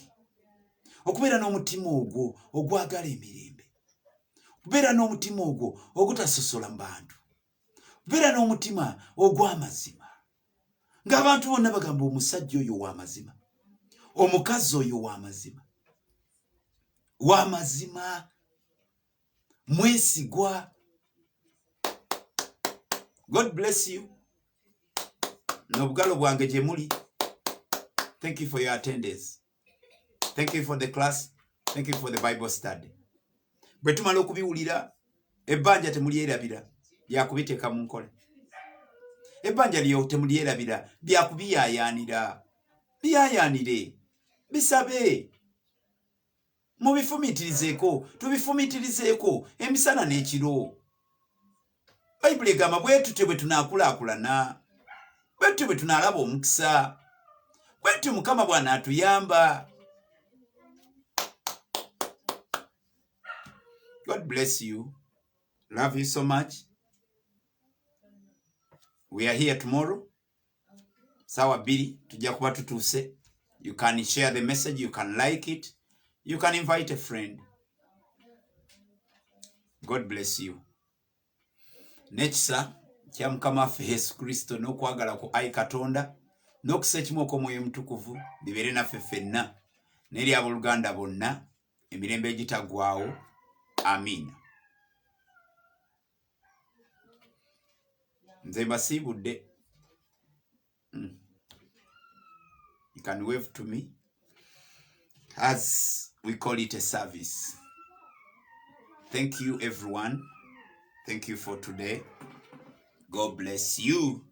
okubeera n'omutima ogwo ogwagala emirembe, okubeera n'omutima ogwo ogutasosola mu bantu, okubeera n'omutima ogw'amazima, ng'abantu bonna bagamba omusajja oyo w'amazima, omukazi oyo w'amazima, mwesigwa. God bless you. N'obugalo bwange gye muli. Thank you for your attendance. Thank you for the class. Thank you for the Bible study. Bwe tumala okubiwulira, ebbanja temulyerabira byakubiteeka mu nkole. Ebbanja lyo temulyerabira byakubiyaayaanira. Biyaayaanire, bisabe, mubifumiitirizeeko, tubifumiitirizeeko emisana n'ekiro. Bayibuli egamba bwe tutyo bwe tunaakulaakulana, bwe tutyo bwe tunaalaba omukisa, bwe tutyo Mukama bw'anaatuyamba. God bless you. Love you so much. We are here tomorrow. Sawa 2 tujja kuba tutuuse. You can share the message, you can like it, you can invite a friend. God bless you. Nekisa kya Mukama waffe Yesu Kristo n'okwagala ku Ayi Katonda n'okusa ekimu okw'Omwoyo Mutukuvu bibeere naffe ffenna n'eri abooluganda bonna emirembe egitaggwaawo. Amiina. Nze mbasiibudde. You can wave to me as we call it a service. Thank you, everyone. Thank you for today. God bless you.